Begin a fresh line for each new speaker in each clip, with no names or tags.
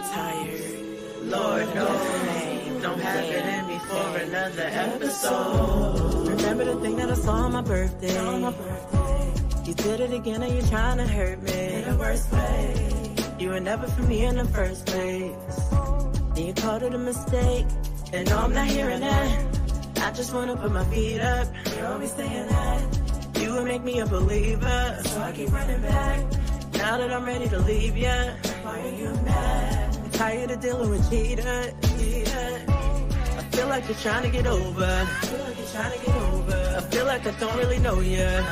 tired. Lord knows, don't have it in me for another episode. Remember the thing that I saw on my birthday? You did it again and you're trying to hurt me in the worst way. You were never for me in the first place. Then you called it a mistake. And no, I'm not hearing that. I just wanna put my feet up. You're always saying that you would make me a believer, so I keep running back. Now that I'm ready to leave ya, why are you mad? I'm tired of dealing with cheaters. I feel like you're trying to get over. I feel like I don't really know ya.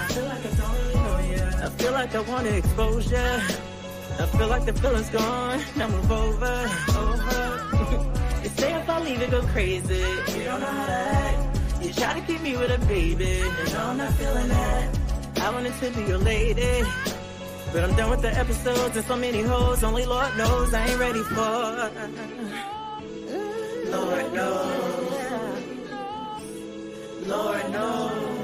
I feel like I want exposure. I feel like the feeling's gone. Now move over. They say if I leave it go crazy. You don't know how to act. You try to keep me with a baby. And no, I'm not feeling that. I wanted to be your lady, but I'm done with the episodes and so many hoes. Only Lord knows I ain't ready for. Lord knows. Lord knows.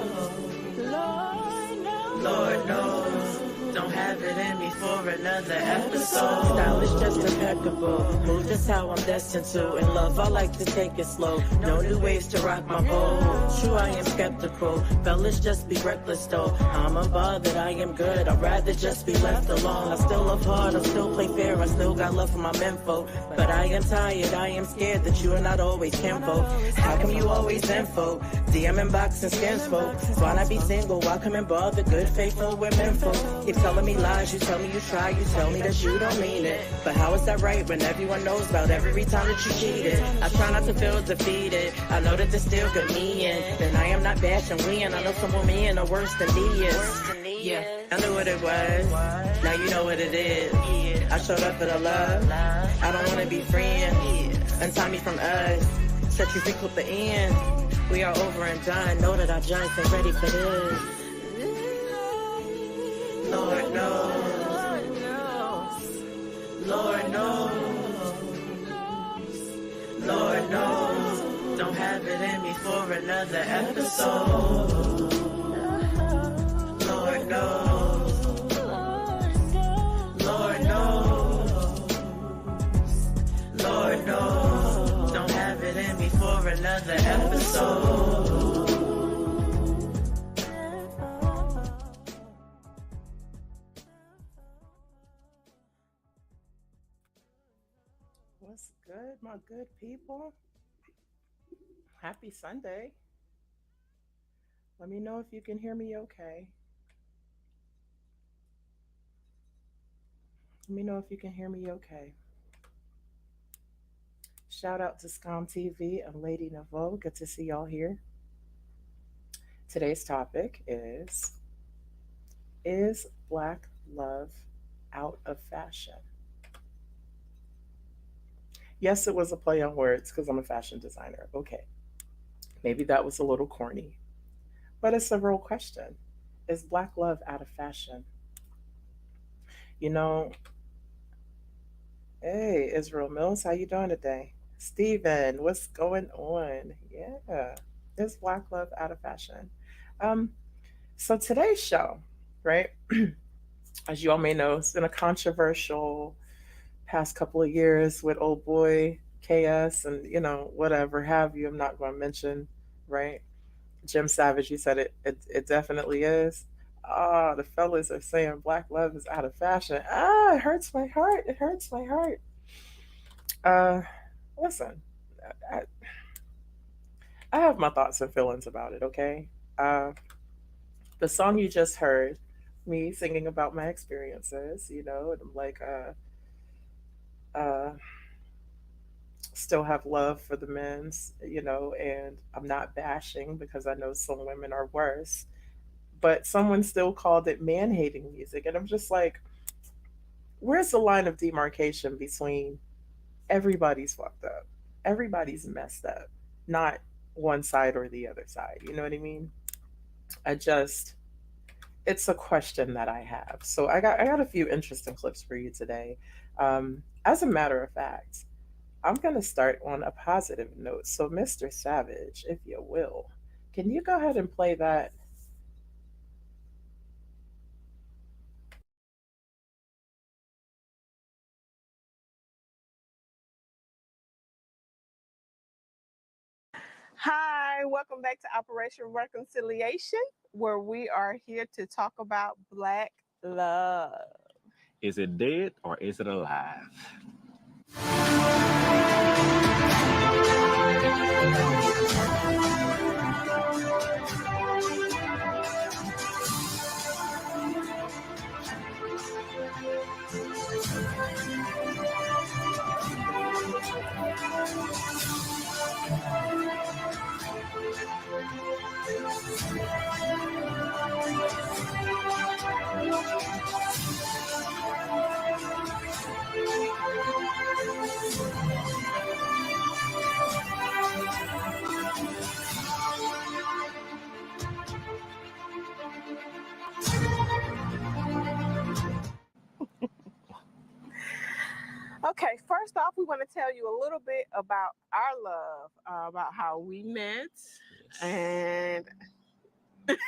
Lord knows. Don't have it in me for another episode. Style is just impeccable. Move just how I'm destined to. In love, I like to take it slow. No new ways to rock my boat. True, I am skeptical. Fellas, just be reckless though. I'm unbothered, I am good. I'd rather just be left alone. I still love hard, I still play fair. I still got love for my menfolk. But I am tired, I am scared that you are not always kinfolk. How come you always info? DM inbox and scams folk. Why not be single? Why come and bother good faithful women folk? Keep telling me lies, you tell me you try, you tell me that you don't mean it. But how is that right when everyone knows about every time that you cheated? I try not to feel defeated. I know that there's still good me in. And I am not bashing we and I know some women are worse than me is. Yeah, I knew what it was. Now you know what it is. I showed up for the love. I don't want to be friends. Untie me from us. Set you free, clip the end. We are over and done. Know that our giants ain't ready for this. Lord knows. Lord knows. Lord knows. Don't have it in me for another episode. Lord knows. Lord knows. Lord knows. Don't have it in me for another episode. What's good, my good people? Happy Sunday. Let me know if you can hear me okay. Let me know if you can hear me okay. Shout out to Scom TV and Lady Nouveau. Good to see y'all here. Today's topic is Black love out of fashion? Yes, it was a play on words because I'm a fashion designer. Okay. Maybe that was a little corny, but it's a real question. Is Black love out of fashion? You know, hey, Israel Millz, how you doing today? Steven, what's going on? Yeah, is Black love out of fashion? Um, so today's show, right? As you all may know, it's been a controversial past couple of years with old boy KS and whatever have you. I'm not going to mention, right? Jim Savage, you said it definitely is. Ah, the fellas are saying Black love is out of fashion. Ah, it hurts my heart. It hurts my heart. Uh, Listen, I, I have my thoughts and feelings about it. Okay. The song you just heard, me singing about my experiences, and I'm like, uh, still have love for the men's, and I'm not bashing because I know some women are worse, but someone still called it man hating music. And I'm just like, where's the line of demarcation between everybody's fucked up, everybody's messed up, not one side or the other side? You know what I mean? I just, it's a question that I have. So I got a few interesting clips for you today. As a matter of fact, I'm going to start on a positive note. So, Mr. Savage, if you will, can you go ahead and play that?
Hi, welcome back to Operation Reconciliation, where we are here to talk about Black love.
Is it dead or is it alive?
Okay, first off, we want to tell you a little bit about our love, about how we met,
Yes.
and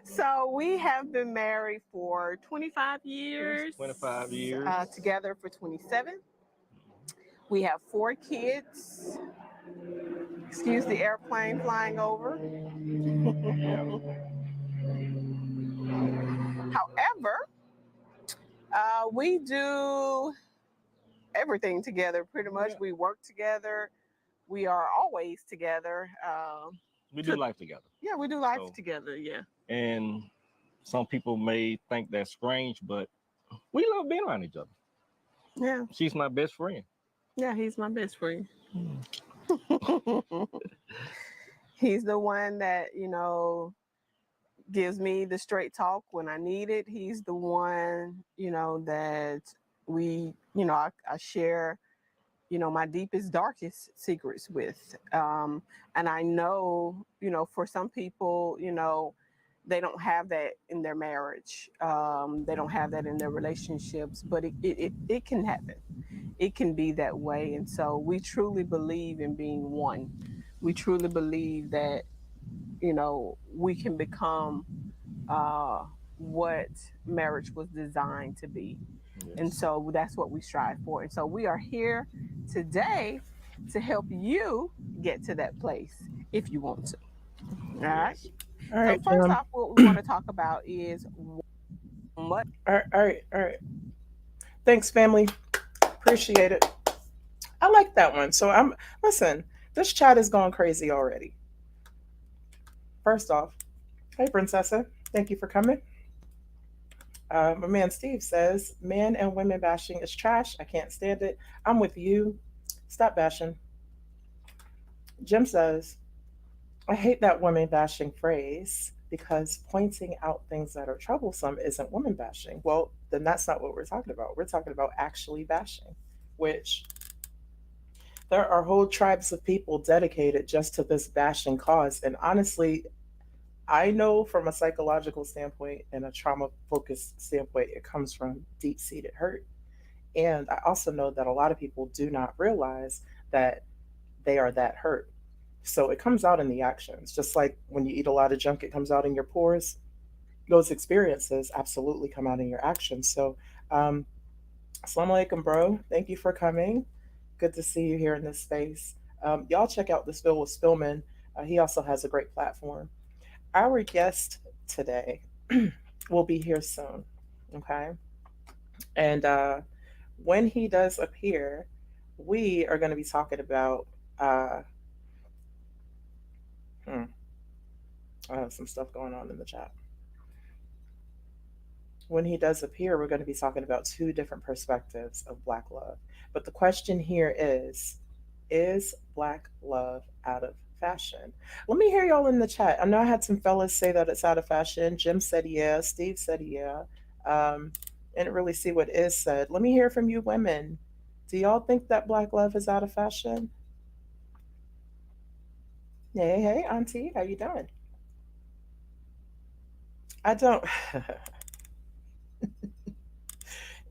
so we have been married for 25
Yes.
years,
25 years.
together for 27. We have 4 kids. Excuse the airplane flying over.
Yeah.
However, we do everything together pretty much.
Yeah.
We work together. We are always together.
We do life together.
Yeah, we do life
So,
together. Yeah.
and some people may think that's strange, but we love being around each other.
Yeah.
She's my best friend.
Yeah, he's my best friend.
Mm.
He's the one that, gives me the straight talk when I need it. He's the one, that I share, my deepest, darkest secrets with. And I know, for some people, they don't have that in their marriage. They don't have that in their relationships, but it can happen. It can be that way. And so we truly believe in being one. We truly believe that, we can become uh, what marriage was designed to be. And
Yes.
so that's what we strive for. And so we are here today to help you get to that place if you want to. All right.
Yes.
All
So,
right,
first off, what we want to talk about is what.
all right. Thanks, family. Appreciate it. I like that one. So listen. This chat is going crazy already. First off, hey, Princessa, thank you for coming. My man Steve says, "Man and women bashing is trash. I can't stand it. I'm with you. Stop bashing." Jim says, "I hate that women bashing phrase because pointing out things that are troublesome isn't women bashing." Well, then that's not what we're talking about. We're talking about actually bashing, which there are whole tribes of people dedicated just to this bashing cause. And honestly, I know from a psychological standpoint and a trauma focused standpoint, it comes from deep seated hurt. And I also know that a lot of people do not realize that they are that hurt. So it comes out in the actions. Just like when you eat a lot of junk, it comes out in your pores. Those experiences absolutely come out in your actions. So, um, Assalamu alaikum, bro. Thank you for coming. Good to see you here in this space. Y'all check out the Spill with Spillman. He also has a great platform. Our guest today will be here soon. Okay. And when he does appear, we are going to be talking about uh, hmm, I have some stuff going on in the chat. When he does appear, we're going to be talking about two different perspectives of Black love. But the question here is Black love out of fashion? Let me hear y'all in the chat. I know I had some fellas say that it's out of fashion. Jim said yeah. Steve said yeah. Um, I didn't really see what is said. Let me hear from you women. Do y'all think that Black love is out of fashion? Hey, hey, Auntie, how you doing? I don't.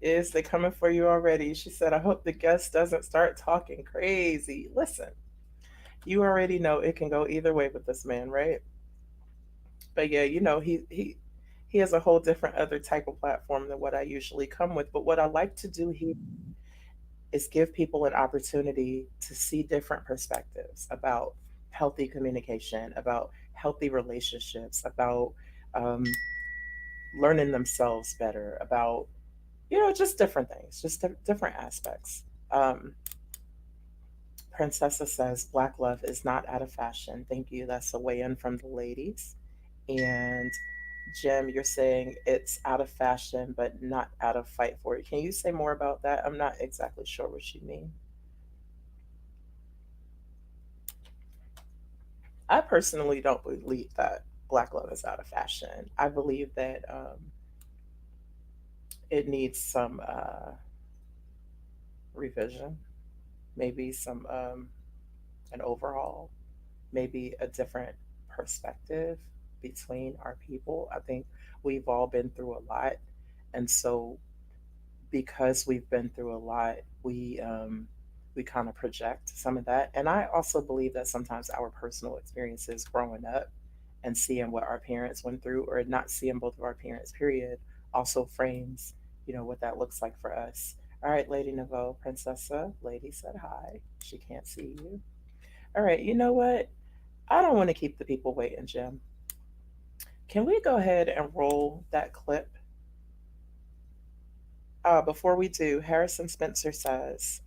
Is they coming for you already? She said, I hope the guest doesn't start talking crazy. Listen, you already know it can go either way with this man, right? But yeah, he has a whole different other type of platform than what I usually come with. But what I like to do here is give people an opportunity to see different perspectives about healthy communication, about healthy relationships, about um, learning themselves better, about, just different things, just different aspects. Um, Princessa says Black love is not out of fashion. Thank you. That's a weigh in from the ladies. And Jim, you're saying it's out of fashion, but not out of fight for it. Can you say more about that? I'm not exactly sure what you mean. I personally don't believe that Black love is out of fashion. I believe that it needs some revision, maybe some an overhaul, maybe a different perspective between our people. I think we've all been through a lot, and so because we've been through a lot, we kind of project some of that. And I also believe that sometimes our personal experiences growing up and seeing what our parents went through, or not seeing both of our parents, period, also frames, what that looks like for us. All right, Lady Nouveau, Princessa, Lady said hi. She can't see you. All right, you know what? I don't want to keep the people waiting, Jim. Can we go ahead and roll that clip? Before we do, Harrison Spencer says,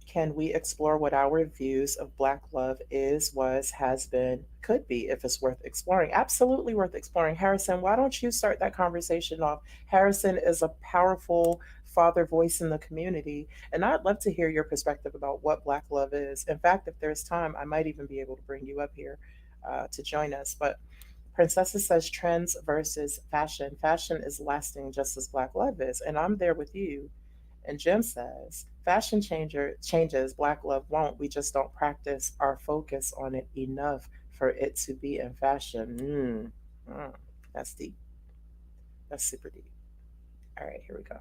can we explore what our views of Black love is, was, has been, could be, if it's worth exploring? Absolutely worth exploring. Harrison, why don't you start that conversation off? Harrison is a powerful father voice in the community, and I'd love to hear your perspective about what Black love is. In fact, if there's time, I might even be able to bring you up here to join us. But Princessa says trends versus fashion. Fashion is lasting just as Black love is, and I'm there with you. And Jim says, fashion changes, Black love won't. We just don't practice our focus on it enough for it to be in fashion. That's deep. That's super deep. All right, here we go.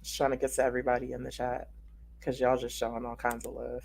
Just trying to get to everybody in the chat because y'all just showing all kinds of love.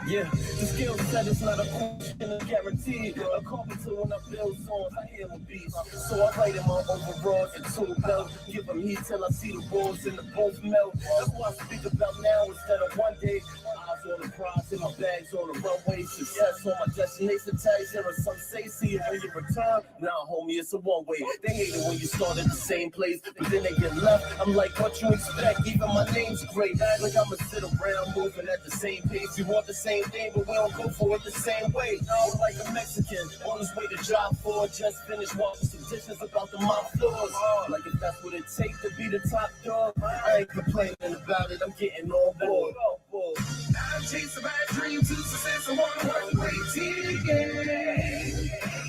Yeah, the skill set is not a question, it's guaranteed. A carpenter when I build songs, I hear them beats. So I write in my overalls and tool belt. Give them heat till I see the walls and the both melt. That's what I speak about now instead of one day. Eyes on the prize and my bags on the runway. Success on my destination tags. There are some say, see it when you return. Nah, homie, it's a one way. They hate it when you start at the same place, but then they get left. I'm like, what you expect? Even my name's great. Like I'ma sit around moving at the same pace. You want the same thing, but we don't go for it the same way. I'm like a Mexican on his way to job for. Just finished washing some dishes about the mop floors. Like if that's what it takes to be the top dog, I ain't complaining about it. I'm getting on board. I'm chasing my dream to success. I wanna work waiting.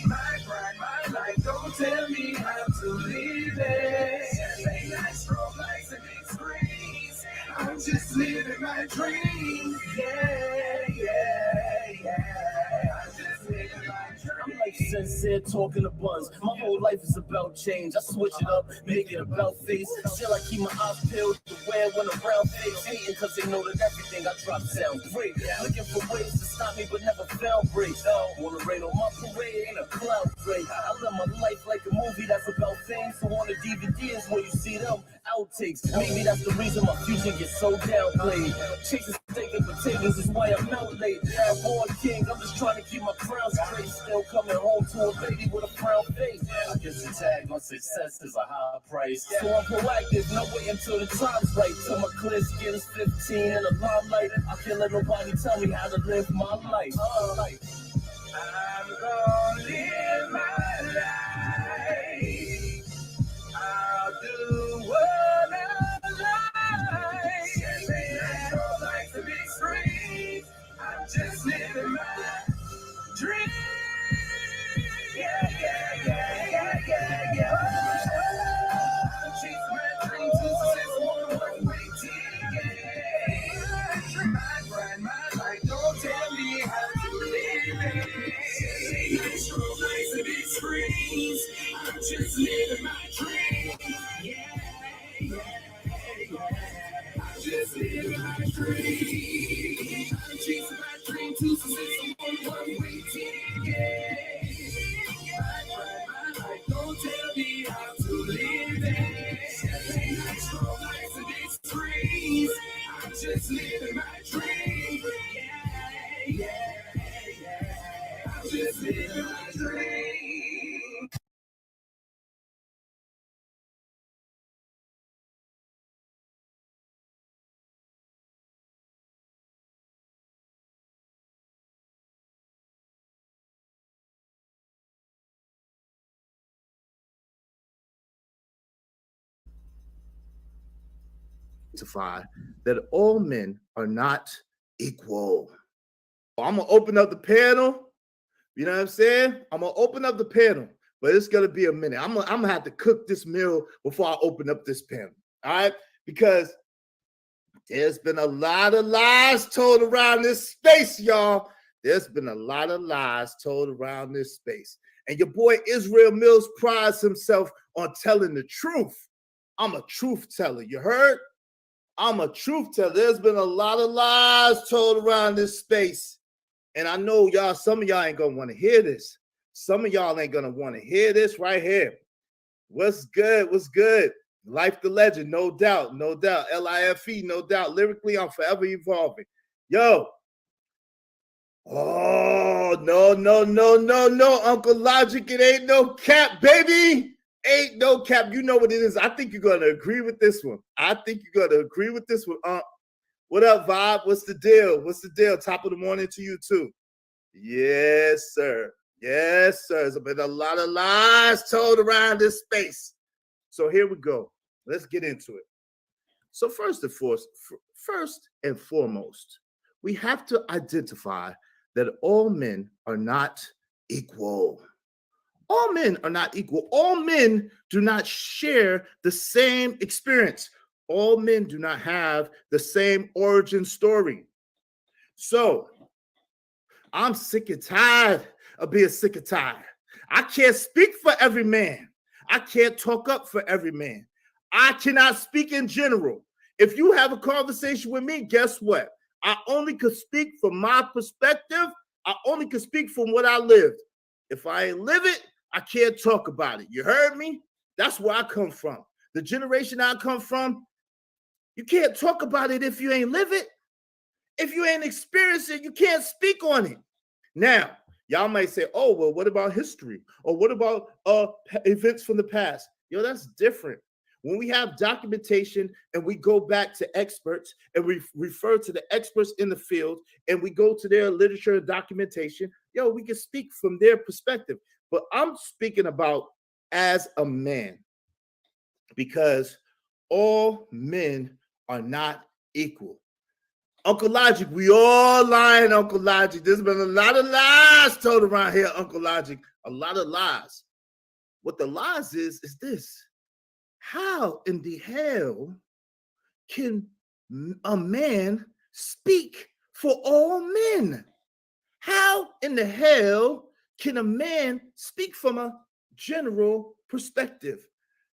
My pride, my life. Don't tell me how to live it. Late night strobe lights and big screens. I'm just living my dream. Yeah. I'm just living my dream. I'm like sincere talking to buns. My whole life is about change. I switch it up, make it about face. Still I keep my eyes peeled to wear when around face. Hating cause they know that everything I drop sound great. Looking for ways to stop me but never found breaks. Wanna rain on my parade, ain't a cloud break. I live my life like a movie that's about fame. So on the DVD is where you see them outtakes. Maybe that's the reason my future gets so downplayed. Chasing steak and potatoes is why I'm out late. I'm born king, I'm just trying to keep my crown straight. Still coming home to a lady with a frown face. I guess the tag on success is a high price. So I'm proactive, no wait until the time's right. Till my clear skin's 15 and a limelight. I can't let nobody tell me how to live my life. I'm gonna live my life. I'll do what I like. I don't like the big screens. I'm just living my dream. Yeah. I'm chasing my dream to success. One way ticket. My grind, my life. Don't tell me how to live it. Nice strobe lights and big screens. I'm just living my dream. Yeah. I'm just living my dream.
That all men are not equal. I'm gonna open up the panel. You know what I'm saying? I'm gonna open up the panel, but it's gonna be a minute. I'm gonna have to cook this meal before I open up this panel. All right, because there's been a lot of lies told around this space, y'all. There's been a lot of lies told around this space, and your boy Israel Millz prides himself on telling the truth. I'm a truth teller. You heard? I'm a truth teller. There's been a lot of lies told around this space. And I know y'all, some of y'all ain't gonna want to hear this. Some of y'all ain't gonna want to hear this right here. What's good? What's good? Life the legend, no doubt, no doubt. LIFE, no doubt. Lyrically, I'm forever evolving. Yo. Oh, no, Uncle Logic. It ain't no cap, baby. Ain't no cap. You know what it is. I think you're gonna agree with this one. What up, Vibe? What's the deal? Top of the morning to you too. Yes, sir. There's been a lot of lies told around this space. So here we go. Let's get into it. So first and foremost, we have to identify that all men are not equal. All men are not equal. All men do not share the same experience. All men do not have the same origin story. So I'm sick and tired of being sick and tired. I can't speak for every man. I can't talk up for every man. I cannot speak in general. If you have a conversation with me, guess what? I only could speak from my perspective. I only could speak from what I lived. If I ain't live it, I can't talk about it. You heard me? That's where I come from. The generation I come from, you can't talk about it if you ain't live it. If you ain't experience it, you can't speak on it. Now, y'all might say, oh, well, what about history? Or what about events from the past? Yo, that's different. When we have documentation and we go back to experts and we refer to the experts in the field and we go to their literature and documentation, yo, we can speak from their perspective. But I'm speaking about as a man, because all men are not equal. Uncle Logic, we all lying, Uncle Logic. There's been a lot of lies told around here, Uncle Logic. A lot of lies. What the lies is this. How in the hell can a man speak for all men? How in the hell can a man speak from a general perspective?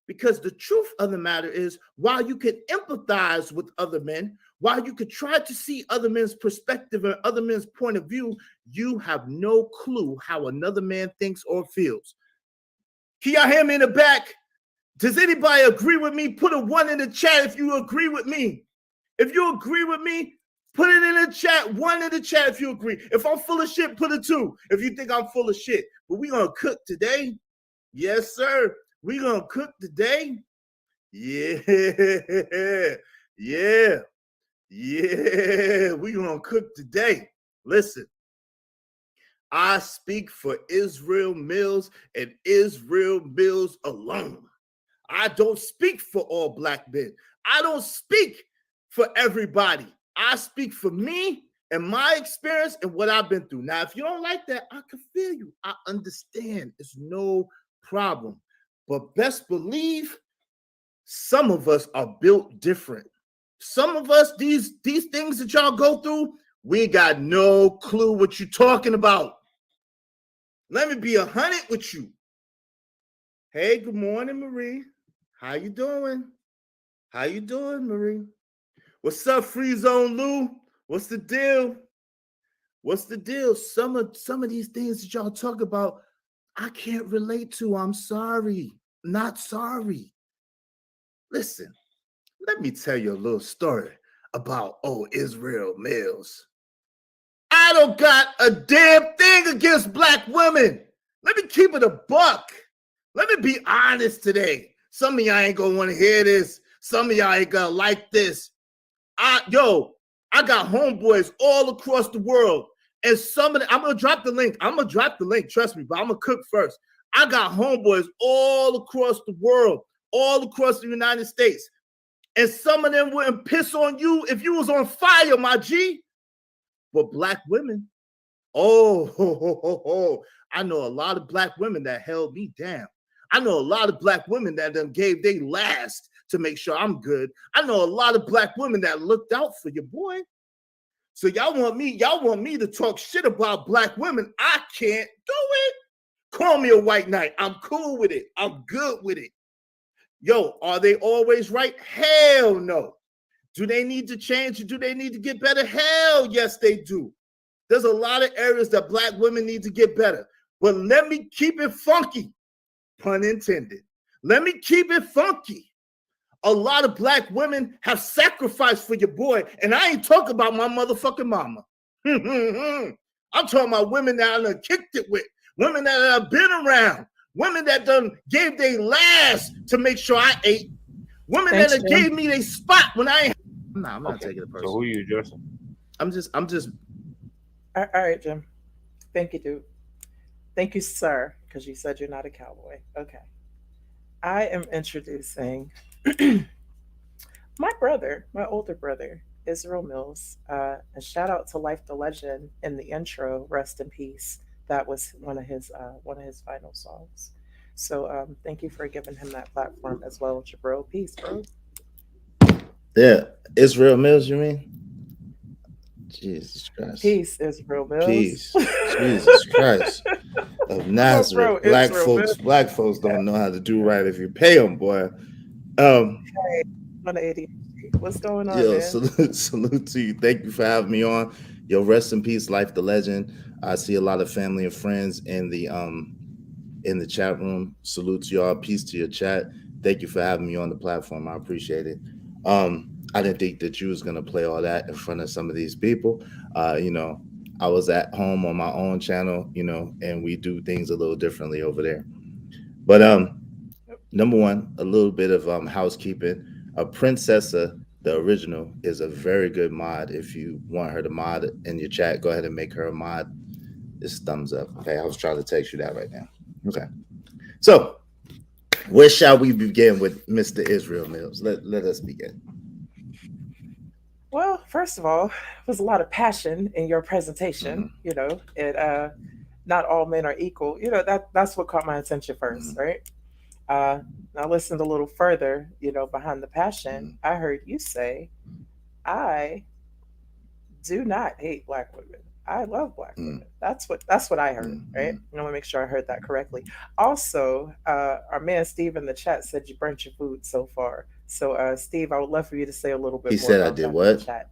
Because the truth of the matter is, while you can empathize with other men, while you could try to see other men's perspective and other men's point of view, you have no clue how another man thinks or feels. Can y'all hear me in the back? Does anybody agree with me? Put a 1 in the chat if you agree with me. If you agree with me, put it in the chat. 1 in the chat if you agree. If I'm full of shit, put a 2 if you think I'm full of shit. But we gonna cook today. Yes, sir. We gonna cook today. Yeah. We gonna cook today. Listen, I speak for Israel Millz and Israel Millz alone. I don't speak for all black men. I don't speak for everybody. I speak for me and my experience and what I've been through. Now, if you don't like that, I can feel you. I understand. It's no problem. But best believe some of us are built different. Some of us, these things that y'all go through, we got no clue what you're talking about. Let me be 100 with you. Hey, good morning, Marie. How you doing? How you doing, Marie? What's up, Free Zone Lou? What's the deal? What's the deal? Some of these things that y'all talk about, I can't relate to. I'm sorry. Not sorry. Listen, let me tell you a little story about old Israel Millz. I don't got a damn thing against black women. Let me keep it a buck. Let me be honest today. Some of y'all ain't gonna want to hear this. Some of y'all ain't gonna like this. I got homeboys all across the world. And some of them, I'm gonna drop the link. Trust me, but I'm gonna cook first. I got homeboys all across the world, all across the United States. And some of them wouldn't piss on you if you was on fire, my G. But black women, I know a lot of black women that held me down. I know a lot of black women that done gave they last to make sure I'm good. I know a lot of black women that looked out for your boy. So y'all want me to talk shit about black women. I can't do it. Call me a white knight. I'm cool with it. I'm good with it. Yo, are they always right? Hell no. Do they need to change? Do they need to get better? Hell yes, they do. There's a lot of areas that black women need to get better. But let me keep it funky. Pun intended. Let me keep it funky. A lot of black women have sacrificed for your boy, and I ain't talking about my motherfucking mama. I'm talking about women that I done kicked it with, women that I've been around, women that done gave their last to make sure I ate, women that gave me their spot when I ain't. I'm not taking it personal.
So who you addressing?
I'm just.
All right, Jim. Thank you, dude. Thank you, sir, because you said you're not a cowboy. Okay. I am introducing my brother, my older brother, Israel Millz. And shout out to Life the Legend in the intro, Rest in Peace. That was one of his final songs. So thank you for giving him that platform as well, Jabro. Peace, bro.
Yeah, Israel Millz, you mean? Jesus Christ.
Peace, Israel Millz.
Peace. Jesus Christ. Of Nazareth.
Bro,
black folks don't know how to do right if you pay them, boy.
Hey, 180. What's going on, man?
Salute to you. Thank you for having me on. Yo, rest in peace, Life the Legend. I see a lot of family and friends in the chat room. Salute to y'all. Peace to your chat. Thank you for having me on the platform. I appreciate it. I didn't think that you was gonna play all that in front of some of these people. I was at home on my own channel, and we do things a little differently over there. But number one, a little bit of housekeeping. Princessa, the original, is a very good mod. If you want her to mod in your chat, go ahead and make her a mod. It's thumbs up. Okay, I was trying to text you that right now. Okay. So where shall we begin with Mr. Israel Millz? Let us begin.
Well, first of all, there was a lot of passion in your presentation. And not all men are equal. That's what caught my attention first, right? I listened a little further, behind the passion. I heard you say, I do not hate black women. I love black women. That's what I heard, right? I want to make sure I heard that correctly. Also, our man Steve in the chat said you burnt your food so far. So, Steve, I would love for you to say a little bit more.
He said I did what?
Chat.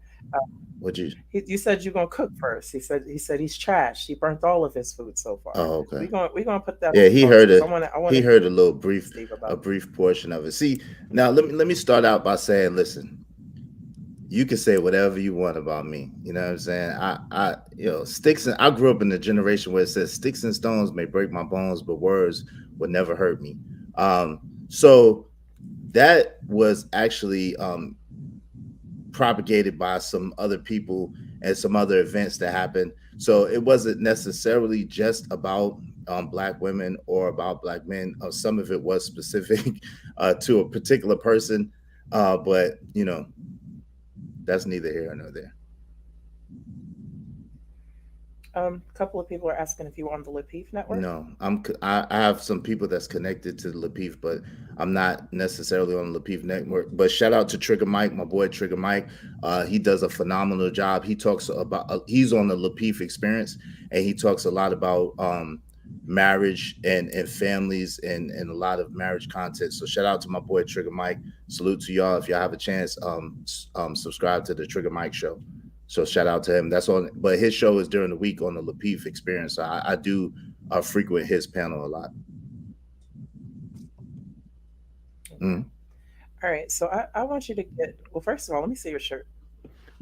What'd you?
You said you're gonna cook first. He said he's trash. He burnt all of his food so far.
Oh, okay.
We're gonna put that.
Yeah, he heard it. He heard a little brief,
Steve,
a brief portion of it. See, now let me start out by saying, listen, you can say whatever you want about me. You know what I'm saying? I grew up in the generation where it says sticks and stones may break my bones, but words would never hurt me. So that was actually propagated by some other people and some other events that happened. So it wasn't necessarily just about black women or about black men. Some of it was specific to a particular person, but that's neither here nor there.
A couple of people are asking if you were on the Lapeef network.
No, I have some people that's connected to the Lapeef, but I'm not necessarily on the Lapeef network. But shout out to Trigger Mike, my boy Trigger Mike. He does a phenomenal job. He talks about he's on the Lapeef experience, and he talks a lot about marriage and families and a lot of marriage content. So shout out to my boy Trigger Mike. Salute to y'all. If y'all have a chance, subscribe to the Trigger Mike show. So shout out to him. That's on, but his show is during the week on the Lapeef experience. So I do frequent his panel a lot.
All right. So I want you to well, first of all, let me see your shirt.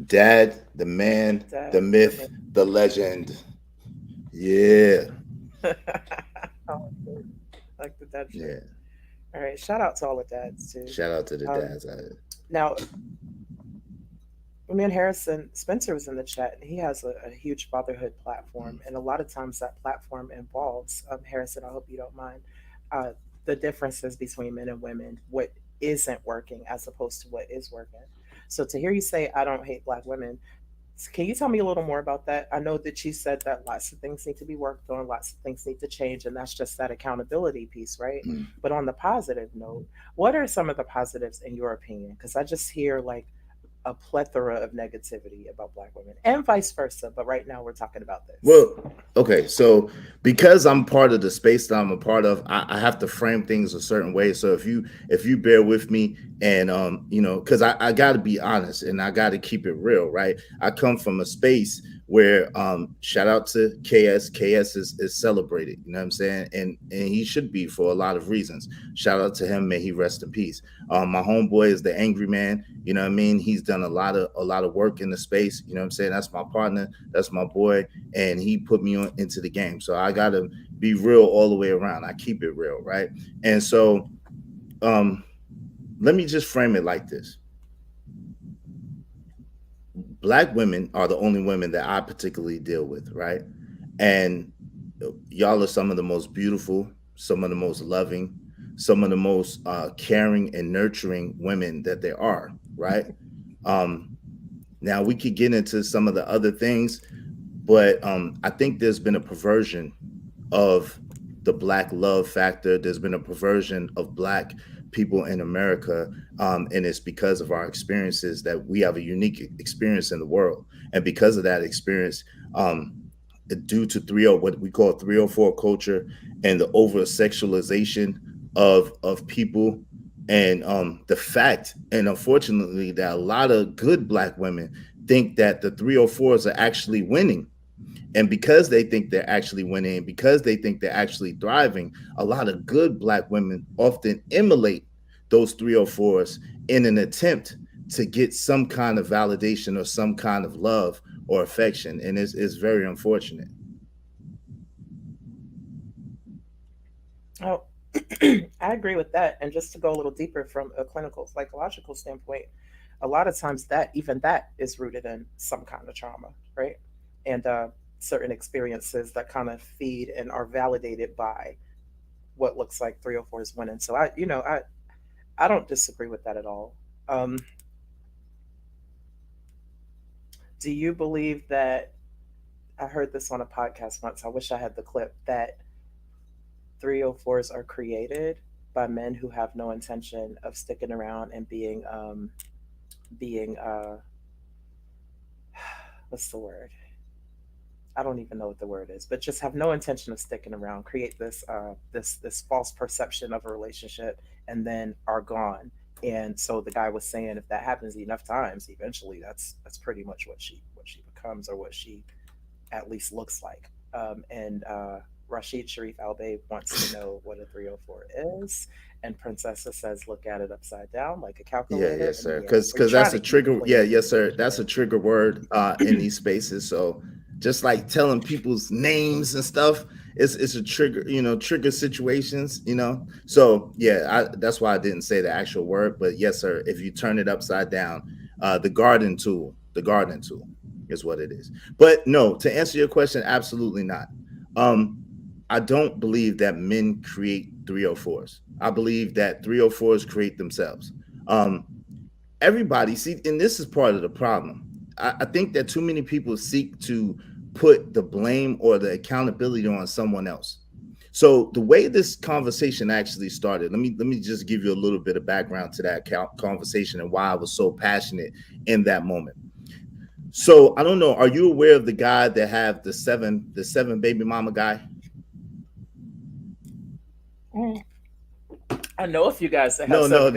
Dad, the man,
Dad,
the myth, the legend. Yeah.
Oh, like the dad shit.
Yeah.
All right, shout out to all the dads too.
Shout out to the dads.
Now, me and Harrison Spencer was in the chat, and he has a huge fatherhood platform, and a lot of times that platform involves Harrison. I hope you don't mind uh, the differences between men and women, what isn't working as opposed to what is working. So to hear you say, "I don't hate Black women," can you tell me a little more about that? I know that you said that lots of things need to be worked on, lots of things need to change, and that's just that accountability piece, right?
Mm.
But on the positive note, what are some of the positives in your opinion? Because I just hear like a plethora of negativity about Black women and vice versa. But right now we're talking about this.
Well, okay, so because I'm part of the space that I'm a part of, I have to frame things a certain way. So if you bear with me, and because I got to be honest and I got to keep it real, right? I come from a space where shout out to KS. KS is celebrated, you know what I'm saying, and he should be for a lot of reasons. Shout out to him, may he rest in peace. My homeboy is the angry man, you know what I mean. He's done a lot of work in the space, you know what I'm saying. That's my partner, that's my boy, and he put me into the game. So I gotta be real all the way around. I keep it real, right? And so let me just frame it like this. Black women are the only women that I particularly deal with, right? And y'all are some of the most beautiful, some of the most loving, some of the most caring and nurturing women that there are, right? Now we could get into some of the other things, but I think there's been a perversion of the Black love factor. There's been a perversion of Black people in America, and it's because of our experiences that we have a unique experience in the world, and because of that experience, due to what we call 304 culture and the over sexualization of people, and the fact, and unfortunately, that a lot of good Black women think that the 304s are actually winning. And because they think they're actually winning, because they think they're actually thriving, a lot of good Black women often emulate those 304s in an attempt to get some kind of validation or some kind of love or affection. And it's very unfortunate.
Oh, I agree with that. And just to go a little deeper from a clinical psychological standpoint, a lot of times that is rooted in some kind of trauma, right? And certain experiences that kind of feed and are validated by what looks like 304 is winning. So I don't disagree with that at all. Do you believe that, I heard this on a podcast once, I wish I had the clip, that 304s are created by men who have no intention of sticking around and being what's the word? I don't even know what the word is, but just have no intention of sticking around, create this this false perception of a relationship, and then are gone. And so the guy was saying, if that happens enough times, eventually that's pretty much what she becomes, or what she at least looks like. And Rashid Sharif Albae wants to know what a 304 is, and Princessa says, look at it upside down like a calculator.
Yeah, yes, sir. Because that's a trigger. Yeah, yes, sir. That's a trigger word in these spaces. So just like telling people's names and stuff, it's a trigger, trigger situations, So yeah, that's why I didn't say the actual word, but yes, sir. If you turn it upside down, the garden tool is what it is. But no, to answer your question, absolutely not. I don't believe that men create 304s. I believe that 304s create themselves. Everybody, see, and this is part of the problem. I think that too many people seek to put the blame or the accountability on someone else. So the way this conversation actually started, let me just give you a little bit of background to that conversation and why I was so passionate in that moment. So I don't know, are you aware of the guy that have the seven baby mama guy?
I know a few guys that
have no.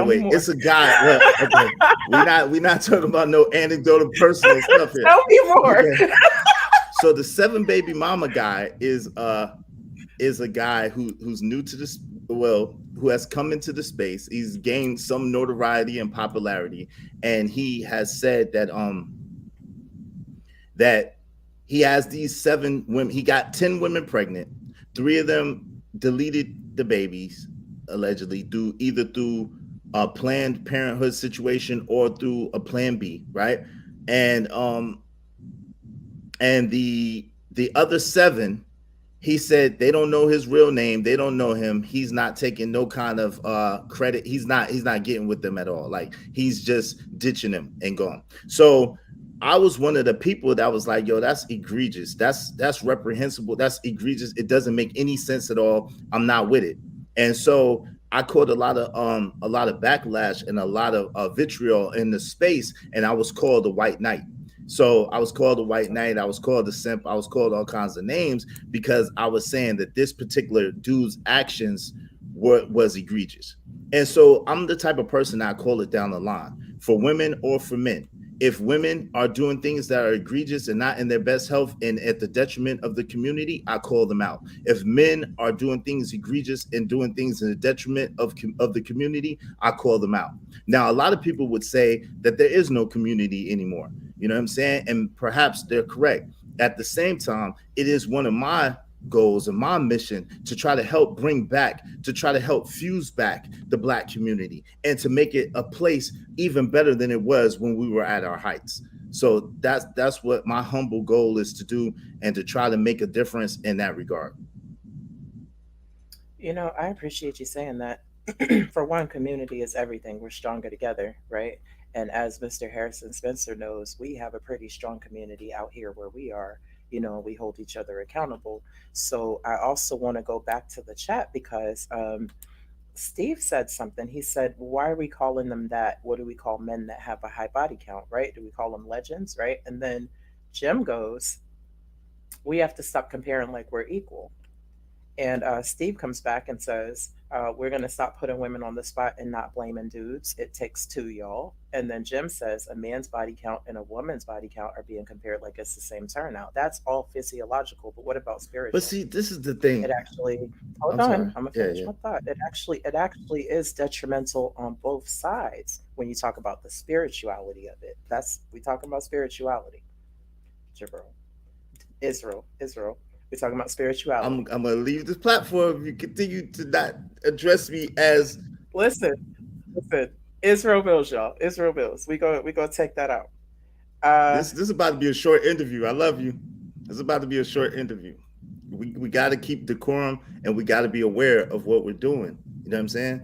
Wait. It's a guy. Well, okay. We're not talking about no anecdotal personal stuff here.
Tell me more. Okay.
So the 7 baby mama guy is a guy who's new to this. Well, who has come into the space. He's gained some notoriety and popularity, and he has said that he has these 7 women. He got 10 women pregnant. 3 of them deleted the babies allegedly through a Planned Parenthood situation or through a Plan B, right? And the other 7, he said they don't know his real name, they don't know him, he's not taking no kind of credit, he's not getting with them at all, like he's just ditching them and gone. So I was one of the people that was like, yo, that's egregious, that's reprehensible, that's egregious, it doesn't make any sense at all, I'm not with it. And so I caught a lot of backlash and a lot of vitriol in the space, and I was called the White Knight. So I was called the White Knight, I was called the simp, I was called all kinds of names because I was saying that this particular dude's actions was egregious. And so I'm the type of person that I call it down the line for women or for men. If women are doing things that are egregious and not in their best health and at the detriment of the community, I call them out. If men are doing things egregious and doing things in the detriment of the community, I call them out. Now, a lot of people would say that there is no community anymore. You know what I'm saying? And perhaps they're correct. At the same time, it is one of my goals and my mission to try to help bring back, to try to help fuse back the Black community and to make it a place even better than it was when we were at our heights. So that's what my humble goal is to do, and to try to make a difference in that regard.
I appreciate you saying that. For one, community is everything. We're stronger together, right? And as Mr. Harrison Spencer knows, we have a pretty strong community out here where we are. We hold each other accountable. So I also want to go back to the chat because Steve said something. He said, "Why are we calling them that? What do we call men that have a high body count, right? Do we call them legends, right?" And then Jim goes, "We have to stop comparing like we're equal." And Steve comes back and says, "We're going to stop putting women on the spot and not blaming dudes. It takes two, y'all." And then Jim says, "A man's body count and a woman's body count are being compared like it's the same turnout. That's all physiological. But what about
But
spiritual?"
see, this is the thing.
It actually, hold
I'm
on,
sorry.
I'm gonna
Yeah,
finish
yeah.
my thought. It actually is detrimental on both sides when you talk about the spirituality of it. That's we talking about spirituality, Jabril. Israel. We're talking about spirituality.
I'm gonna leave this platform if you continue to not address me as
Listen, listen. Israel Millz, y'all. Israel Millz. We gonna take that out. Uh,
this is about to be a short interview. I love you. This is about to be a short interview. We got to keep decorum, and we got to be aware of what we're doing. You know what I'm saying?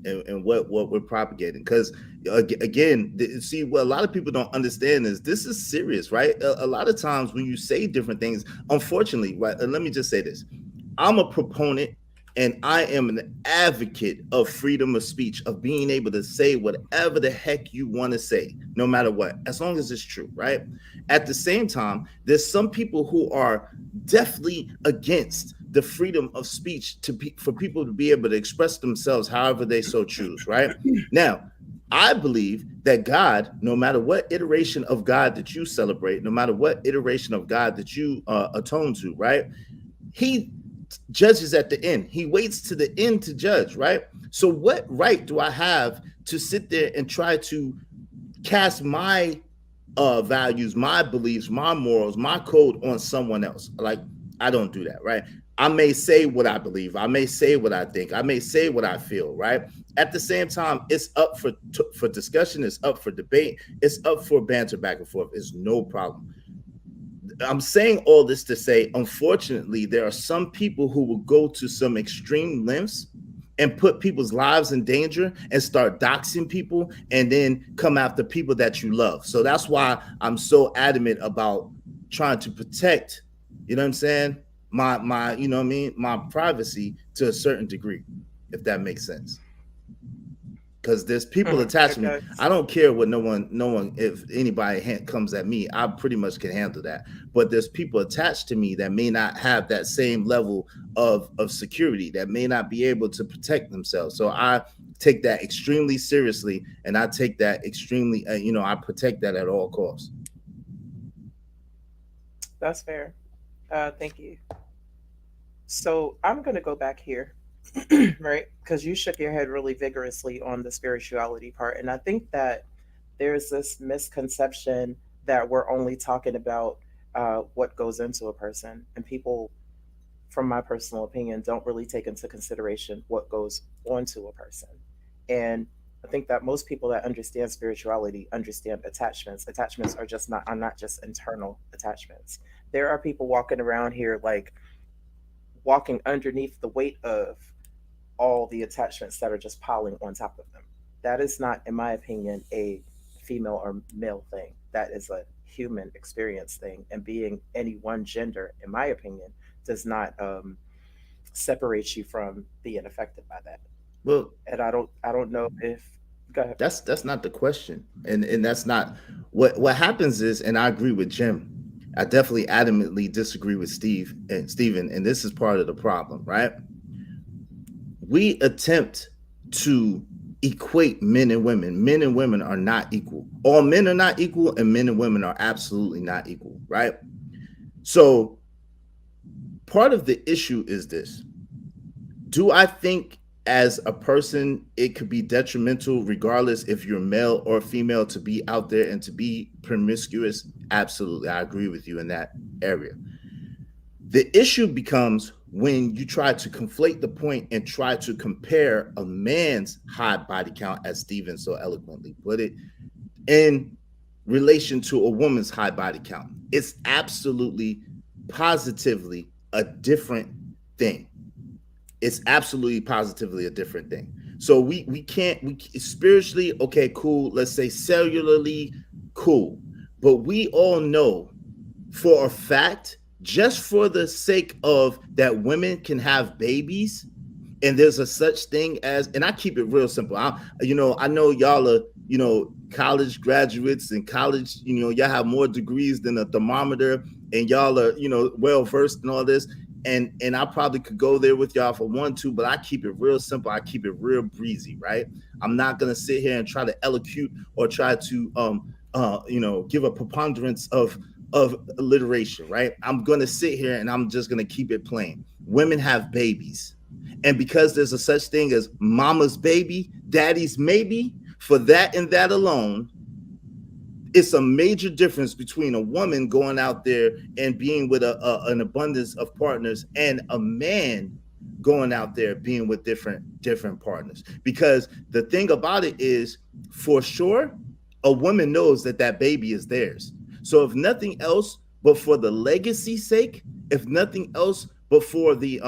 And what we're propagating. Because again, see, what a lot of people don't understand is this is serious, right? A lot of times when you say different things, unfortunately, right? And let me just say this: I'm a proponent and I am an advocate of freedom of speech, of being able to say whatever the heck you want to say, no matter what, as long as it's true, right? At the same time, there's some people who are definitely against the freedom of speech for people to be able to express themselves however they so choose, right? Now, I believe that God, no matter what iteration of God that you celebrate, no matter what iteration of God that you atone to, right? He judges at the end. He waits to the end to judge, right? So what right do I have to sit there and try to cast my values, my beliefs, my morals, my code on someone else? Like, I don't do that, right? I may say what I believe, I may say what I think, I may say what I feel, right? At the same time, it's up for discussion, it's up for debate, it's up for banter back and forth. It's no problem. I'm saying all this to say, unfortunately, there are some people who will go to some extreme lengths and put people's lives in danger and start doxing people and then come after people that you love. So that's why I'm so adamant about trying to protect, you know what I'm saying, my you know what I mean, my privacy to a certain degree, if that makes sense. Because there's people attached to me.
okay.
I don't care what no one, if anybody comes at me, I pretty much can handle that. But there's people attached to me that may not have that same level of security, that may not be able to protect themselves. So I take that extremely seriously, and I take that extremely, I protect that at all costs.
That's fair. Thank you. So I'm gonna go back here Right? Because you shook your head really vigorously on the spirituality part. And I think that there's this misconception that we're only talking about what goes into a person. And people, from my personal opinion, don't really take into consideration what goes onto a person. And I think that most people that understand spirituality understand attachments. Attachments are not just internal attachments. There are people walking around here like walking underneath the weight of all the attachments that are just piling on top of them. That is not, in my opinion, a female or male thing. That is a human experience thing. And being any one gender, in my opinion, does not separate you from being affected by that.
Well,
And I don't know if go ahead.
that's not the question, and that's not what happens is, and I agree with Jim. I definitely adamantly disagree with Steven, and this is part of the problem, right? We attempt to equate men and women. Men and women are not equal. All men are not equal, and men and women are absolutely not equal, right? So part of the issue is this. Do I think as a person it could be detrimental regardless if you're male or female to be out there and to be promiscuous? Absolutely. I agree with you in that area. The issue becomes when you try to conflate the point and try to compare a man's high body count, as Steven so eloquently put it, in relation to a woman's high body count. It's absolutely positively a different thing. It's absolutely positively a different thing. So we spiritually, okay, cool. Let's say cellularly, cool. But we all know for a fact, just for the sake of that women can have babies, and there's a such thing as, and I keep it real simple. I know y'all are, college graduates and college, y'all have more degrees than a thermometer, and y'all are, well versed in all this. And I probably could go there with y'all for 1, 2, but I keep it real simple. I keep it real breezy, right? I'm not gonna sit here and try to elocute or try to give a preponderance of alliteration, right? I'm gonna sit here and I'm just gonna keep it plain. Women have babies, and because there's a such thing as mama's baby, daddy's maybe, for that and that alone, it's a major difference between a woman going out there and being with an abundance of partners and a man going out there being with different partners. Because the thing about it is, for sure, a woman knows that baby is theirs. So if nothing else but for the legacy sake, if nothing else but for the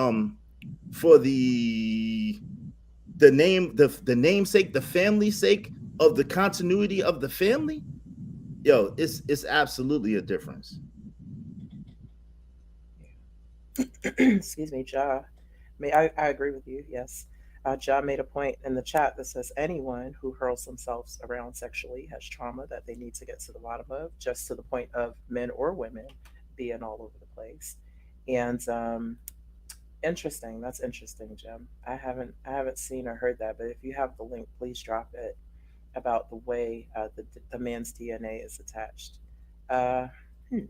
namesake, the family sake of the continuity of the family, yo, it's absolutely a difference.
Excuse me, Ja. I agree with you. Yes. Ja made a point in the chat that says anyone who hurls themselves around sexually has trauma that they need to get to the bottom of, just to the point of men or women being all over the place. And interesting. That's interesting, Jim. I haven't seen or heard that, but if you have the link, please drop it about the way the man's DNA is attached. Uh, hmm.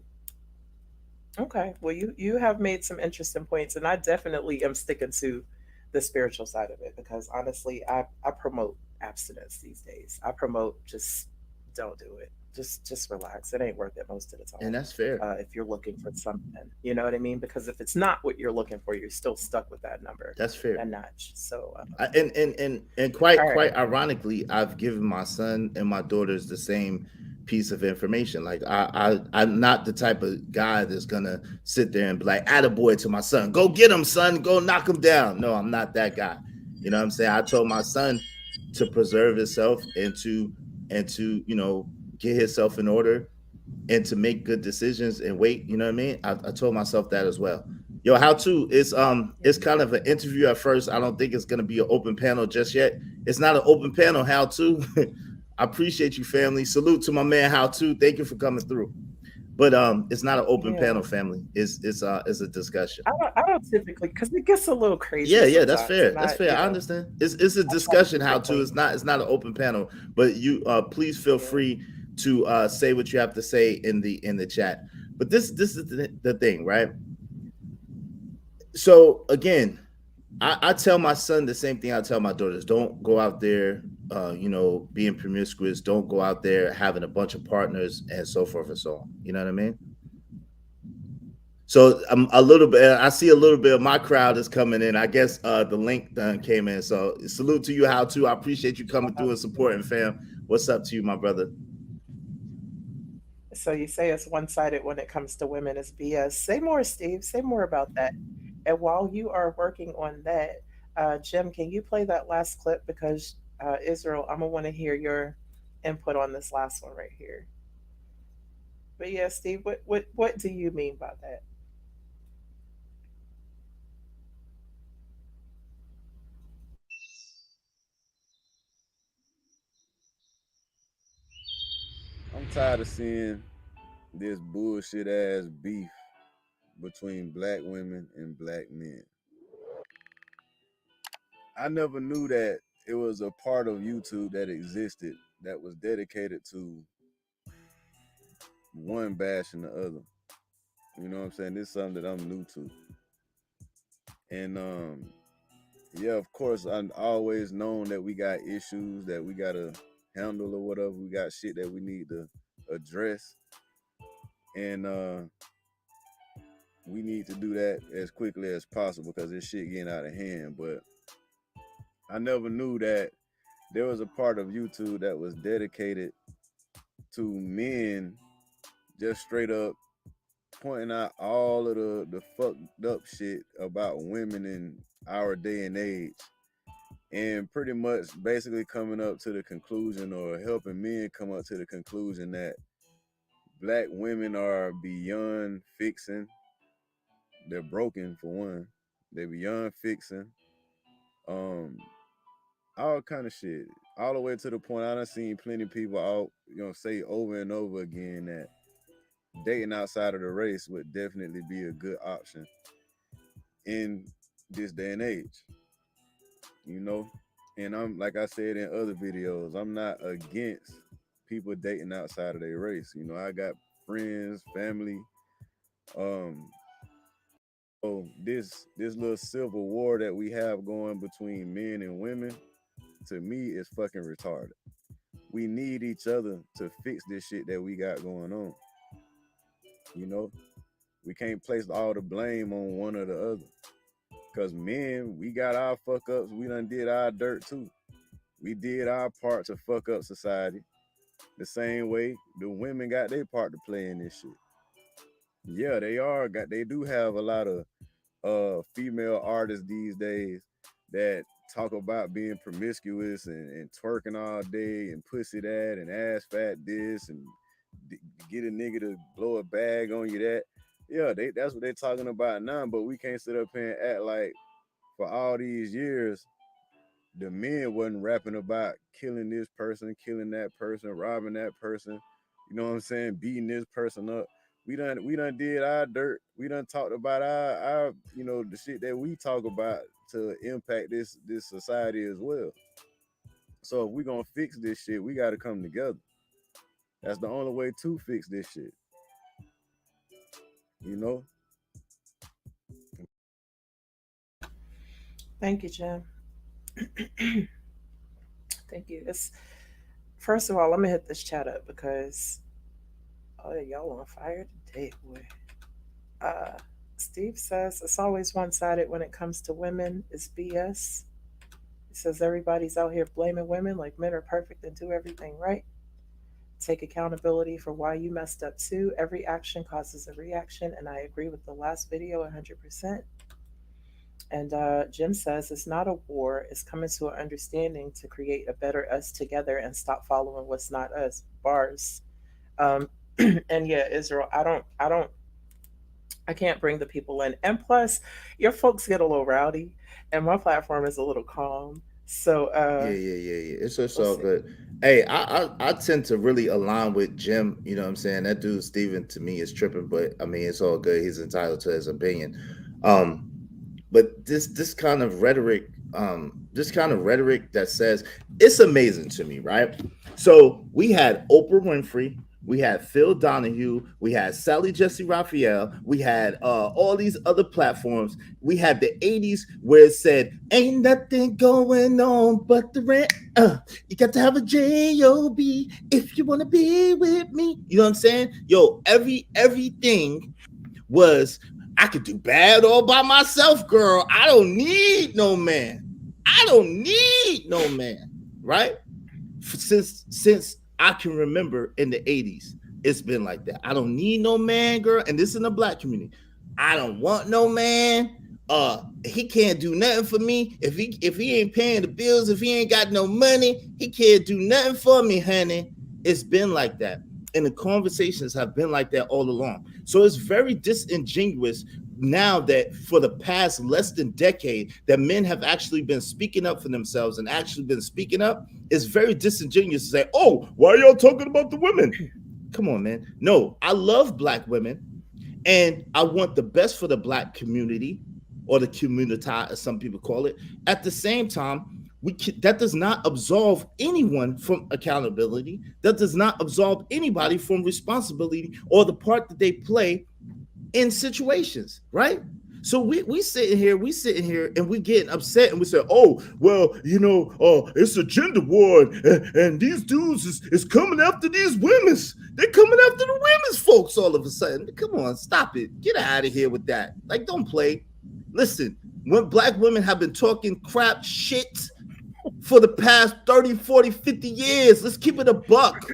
Okay. Well, you have made some interesting points, and I definitely am sticking to the spiritual side of it because honestly, I promote abstinence these days. I promote just don't do it. Just relax. It ain't worth it most of the
And
time.
that's fair.
If you're looking for something, you know what I mean? Because if it's not what you're looking for, you're still stuck with that number,
That's fair.
that notch. So,
And quite
all right.
ironically, I've given my son and my daughters the same piece of information. Like I'm not the type of guy that's gonna sit there and be like, "Attaboy to my son, go get him, son, go knock him down." No, I'm not that guy. You know what I'm saying? I told my son to preserve himself and to get himself in order and to make good decisions and wait. You know what I mean? I told myself that as well. Yo, how to? It's kind of an interview at first. I don't think it's gonna be an open panel just yet. It's not an open panel. How to? I appreciate you, family. Salute to my man, How to. Thank you for coming through. But it's not an open
Yeah.
panel, family. It's a discussion.
I don't typically because it gets a little crazy
Yeah, that's
sometimes,
fair.
and
That's fair. I understand. It's a
I try to
discussion.
keep
How
it
to?
clean.
It's not an open panel. But you please feel
Yeah.
free to say what you have to say in the chat. But this is the thing, right? So again, I tell my son the same thing I tell my daughters. Don't go out there, being promiscuous. Don't go out there having a bunch of partners and so forth and so on. You know what I mean? So I'm a little bit. I see a little bit of my crowd is coming in. I guess the link done came in. So salute to you, How To. I appreciate you coming through and supporting, fam. What's up to you, my brother?
So you say it's one-sided when it comes to women is BS. Say more, Steve. Say more about that. And while you are working on that, Jim, can you play that last clip? Because Israel, I'm gonna want to hear your input on this last one right here. But yeah, Steve, what do you mean by that?
I'm tired of seeing this bullshit ass beef between black women and black men. I never knew that it was a part of YouTube that existed that was dedicated to one bashing the other. You know what I'm saying? This is something that I'm new to. And yeah, of course, I've always known that we got issues that we gotta handle or whatever. We got shit that we need to address. And we need to do that as quickly as possible because this shit getting out of hand. But I never knew that there was a part of YouTube that was dedicated to men just straight up pointing out all of the fucked up shit about women in our day and age, and pretty much basically coming up to the conclusion or helping men come up to the conclusion that black women are beyond fixing. They're broken for one. They're beyond fixing. Um, all kind of shit. All the way to the point I done seen plenty of people out, say over and over again that dating outside of the race would definitely be a good option in this day and age. You know? And I'm like I said in other videos, I'm not against people dating outside of their race. I got friends, family. So this little civil war that we have going between men and women, to me, is fucking retarded. We need each other to fix this shit that we got going on. You know, we can't place all the blame on one or the other. Cause men, we got our fuck ups. We done did our dirt too. We did our part to fuck up society. The same way the women got their part to play in this shit. Yeah, they do have a lot of female artists these days that talk about being promiscuous and twerking all day and pussy that and ass fat this and get a nigga to blow a bag on you that. Yeah, that's what they're talking about now, but we can't sit up here and act like for all these years the men wasn't rapping about killing this person, killing that person, robbing that person, you know what I'm saying, beating this person up. We done did our dirt. We done talked about our the shit that we talk about to impact this society as well. So if we gonna fix this shit, we gotta come together. That's the only way to fix this shit. You know?
Thank you, Jim. Thank you. It's first of all, let me hit this chat up because oh, y'all on fire today, boy. Uh, Steve says it's always one-sided when it comes to women. It's BS. He says everybody's out here blaming women like men are perfect and do everything right. Take accountability for why you messed up too. Every action causes a reaction, and I agree with the last video 100%. And Jim says it's not a war, it's coming to an understanding to create a better us together and stop following what's not us. Bars. And yeah, Israel, I can't bring the people in. And plus, your folks get a little rowdy, and my platform is a little calm. So
Yeah. It's
we'll
all
see.
good. Hey, I tend to really align with Jim. You know what I'm saying? That dude Steven to me is tripping, but I mean it's all good. He's entitled to his opinion. Um, but this kind of rhetoric that says it's amazing to me, right? So we had Oprah Winfrey, We had Phil Donahue. We had Sally Jesse Raphael. We had all these other platforms. We had the 80s where it said, ain't nothing going on but the rent. You got to have a J-O-B if you want to be with me. You know what I'm saying? Yo, everything was, I could do bad all by myself, girl. I don't need no man. I don't need no man, right? Since I can remember in the 80s, it's been like that. I don't need no man, girl. And this is in the black community. I don't want no man. He can't do nothing for me. If he ain't paying the bills, if he ain't got no money, he can't do nothing for me, honey. It's been like that. And the conversations have been like that all along. So it's very disingenuous now that for the past less than decade that men have actually been speaking up for themselves and actually been speaking up. It's very disingenuous to say, oh, why are y'all talking about the women? Come on, man. No, I love black women and I want the best for the black community, or the community, as some people call it. At the same time, that does not absolve anyone from accountability. That does not absolve anybody from responsibility or the part that they play in situations, right? So we sitting here and we getting upset and we say, oh, well, it's a gender war and these dudes is coming after these women's. They're coming after the women's folks all of a sudden. Come on, stop it. Get out of here with that. Like, don't play. Listen, when black women have been talking crap shit for the past 30, 40, 50 years, let's keep it a buck.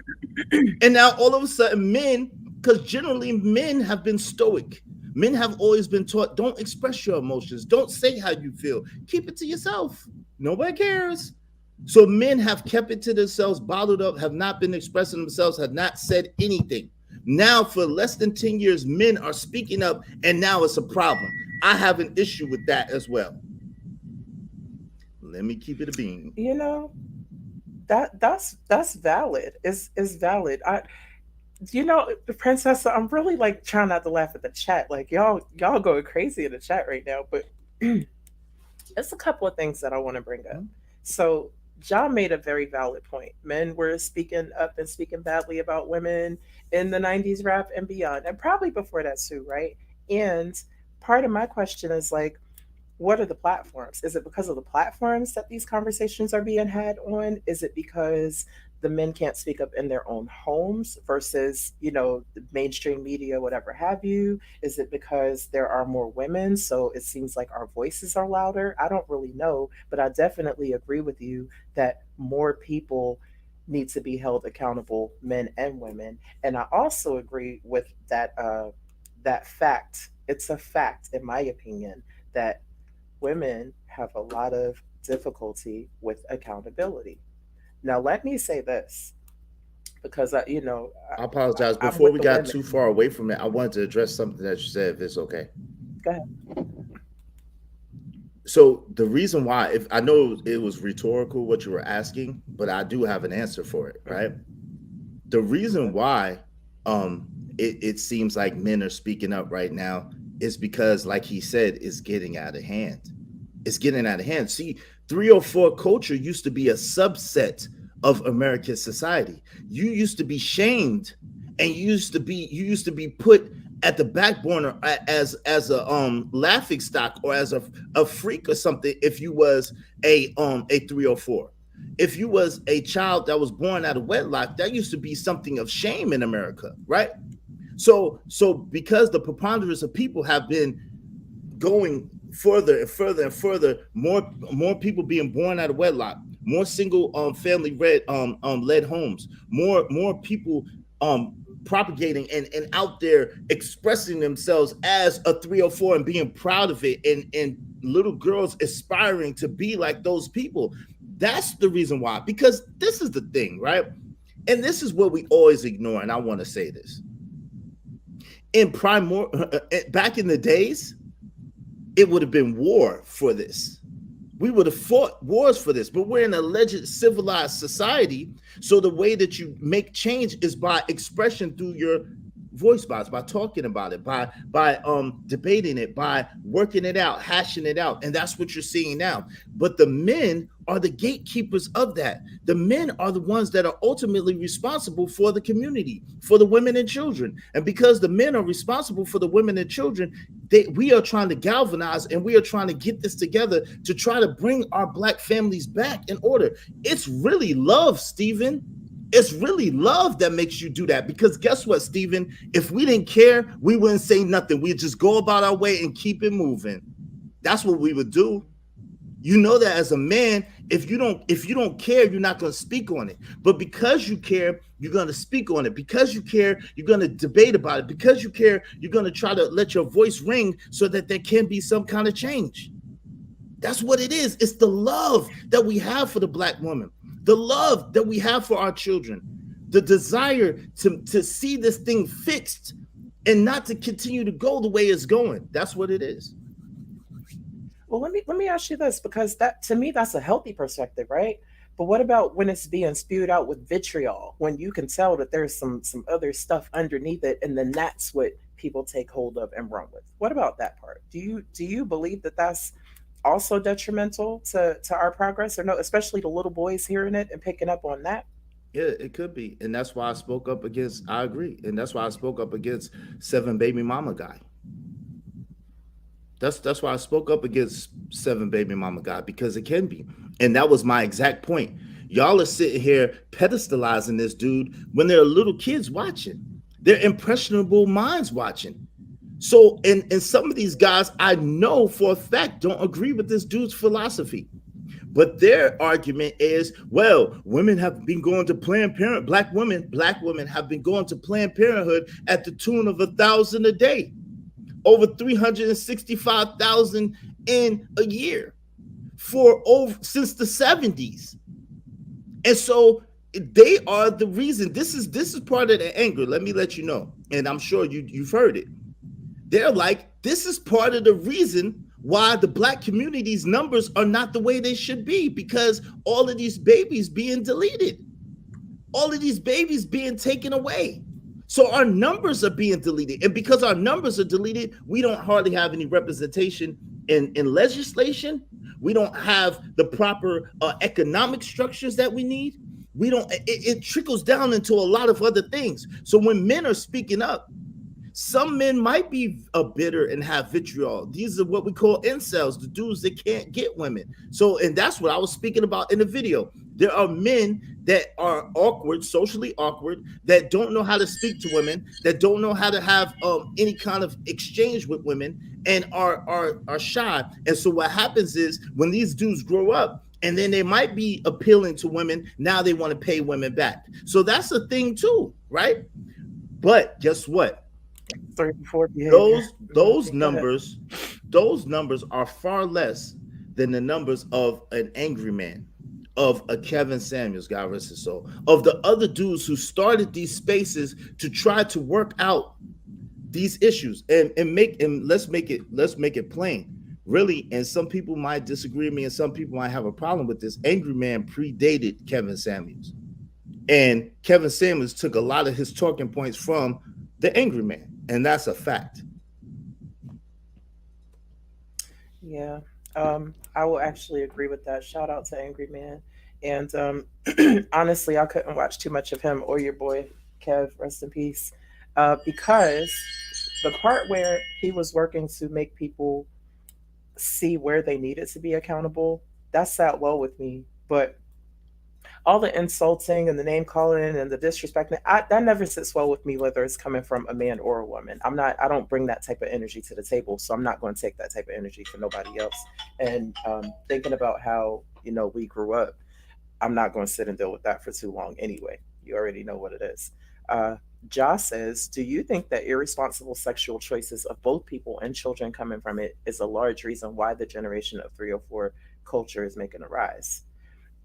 And now all of a sudden men, because generally men have been stoic. Men have always been taught, don't express your emotions. Don't say how you feel. Keep it to yourself. Nobody cares. So men have kept it to themselves, bottled up, have not been expressing themselves, have not said anything. Now for less than 10 years, men are speaking up and now it's a problem. I have an issue with that as well. Let me keep it a bean.
That's valid. Is valid. The princess, I'm really like trying not to laugh at the chat. Like y'all going crazy in the chat right now, but it's a couple of things that I want to bring up. So John made a very valid point. Men were speaking up and speaking badly about women in the 90s rap and beyond, and probably before that too, right? And part of my question is like, what are the platforms? Is it because of the platforms that these conversations are being had on? Is it because the men can't speak up in their own homes versus, the mainstream media, whatever have you? Is it because there are more women, so it seems like our voices are louder? I don't really know, but I definitely agree with you that more people need to be held accountable, men and women. And I also agree with that fact. It's a fact, in my opinion, that women have a lot of difficulty with accountability. Now, let me say this, because
I apologize. Before we got too far away from it, I wanted to address something that you said, if it's okay.
Go ahead.
So the reason why, if I know it was rhetorical what you were asking, but I do have an answer for it, right? The reason why it seems like men are speaking up right now is because, like he said, it's getting out of hand. It's getting out of hand. See, 304 culture used to be a subset of American society. You used to be shamed, and you used to be put at the back burner as a laughing stock or as a freak or something if you was a 304. If you was a child that was born out of wedlock, that used to be something of shame in America, right? So because the preponderance of people have been going further and further and further, more people being born out of wedlock, more single family led homes, more people propagating and out there expressing themselves as a 304 and being proud of it, and little girls aspiring to be like those people. That's the reason why. Because this is the thing, right? And this is what we always ignore, and I want to say this. Back in the days, it would have been war for this. We would have fought wars for this, but we're in an alleged civilized society. So the way that you make change is by expression through your voice box, by talking about it, by debating it, by working it out, hashing it out. And that's what you're seeing now. But the men are the gatekeepers of that. The men are the ones that are ultimately responsible for the community, for the women and children. And because the men are responsible for the women and children, we are trying to galvanize, and we are trying to get this together to try to bring our Black families back in order. It's really love, Stephen. It's really love that makes you do that. Because guess what, Stephen? If we didn't care, we wouldn't say nothing. We'd just go about our way and keep it moving. That's what we would do. You know that as a man, if you don't care, you're not going to speak on it. But because you care, you're going to speak on it. Because you care, you're going to debate about it. Because you care, you're going to try to let your voice ring so that there can be some kind of change. That's what it is. It's the love that we have for the Black woman, the love that we have for our children, the desire to see this thing fixed and not to continue to go the way it's going. That's what it is.
Well, let me ask you this, because that, to me, that's a healthy perspective, right? But what about when it's being spewed out with vitriol, when you can tell that there's some other stuff underneath it, and then that's what people take hold of and run with? What about that part? Do you believe that that's also detrimental to our progress, or no? Especially the little boys hearing it and picking up on that.
Yeah, it could be. And that's why I spoke up against, I agree. And that's why I spoke up against 7 baby mama guy. That's why I spoke up against 7 baby mama guy, because it can be. And that was my exact point. Y'all are sitting here pedestalizing this dude when there are little kids watching. They're impressionable minds watching. So, and some of these guys I know for a fact don't agree with this dude's philosophy. But their argument is, well, women have been going to Planned Parenthood. Black women have been going to Planned Parenthood at the tune of 1,000 a day, over 365,000 in a year since the 70s. And so they are the reason. This is part of the anger. Let me let you know. And I'm sure you've heard it. They're like, this is part of the reason why the Black community's numbers are not the way they should be, because all of these babies being deleted, all of these babies being taken away. So our numbers are being deleted. And because our numbers are deleted, we don't hardly have any representation in legislation. We don't have the proper economic structures that we need. We don't, it trickles down into a lot of other things. So when men are speaking up, some men might be bitter and have vitriol. These are what we call incels, the dudes that can't get women. So, and that's what I was speaking about in the video. There are men that are awkward, socially awkward, that don't know how to speak to women, that don't know how to have any kind of exchange with women, and are shy. And so what happens is, when these dudes grow up, and then they might be appealing to women, now they want to pay women back. So that's a thing too, right? But guess what? Those numbers are far less than the numbers of an angry man, of a Kevin Samuels, God rest his soul, of the other dudes who started these spaces to try to work out these issues and let's make it plain. Really, and some people might disagree with me, and some people might have a problem with this. Angry Man predated Kevin Samuels, and Kevin Samuels took a lot of his talking points from the Angry Man. And that's a fact.
Yeah, I will actually agree with that. Shout out to Angry Man. And honestly, I couldn't watch too much of him or your boy Kev, rest in peace, because the part where he was working to make people see where they needed to be accountable, that sat well with me. But all the insulting and the name calling and the disrespecting, that never sits well with me, whether it's coming from a man or a woman. I don't bring that type of energy to the table, so I'm not going to take that type of energy for nobody else. And thinking about how, we grew up, I'm not going to sit and deal with that for too long anyway. You already know what it is. Ja says, do you think that irresponsible sexual choices of both people and children coming from it is a large reason why the generation of 304 culture is making a rise?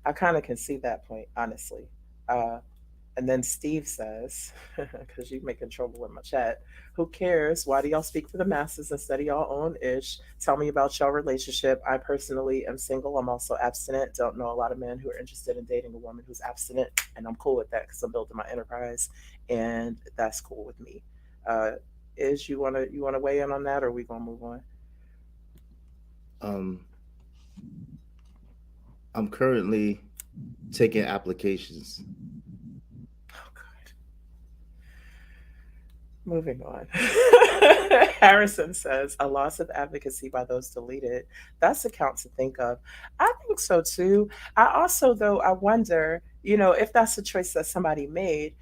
I kind of can see that point, honestly. And then Steve says, because you making trouble in my chat, who cares? Why do y'all speak for the masses instead of y'all own ish? Tell me about y'all relationship. I personally am single. I'm also abstinent. Don't know a lot of men who are interested in dating a woman who's abstinent. And I'm cool with that because I'm building my enterprise. And that's cool with me. Uh, is you wanna weigh in on that, or are we gonna move on?
Um, I'm currently taking applications.
Oh God. Moving on. Harrison says a loss of advocacy by those deleted. That's a count to think of. I think so too. I also, though, I wonder, if that's a choice that somebody made,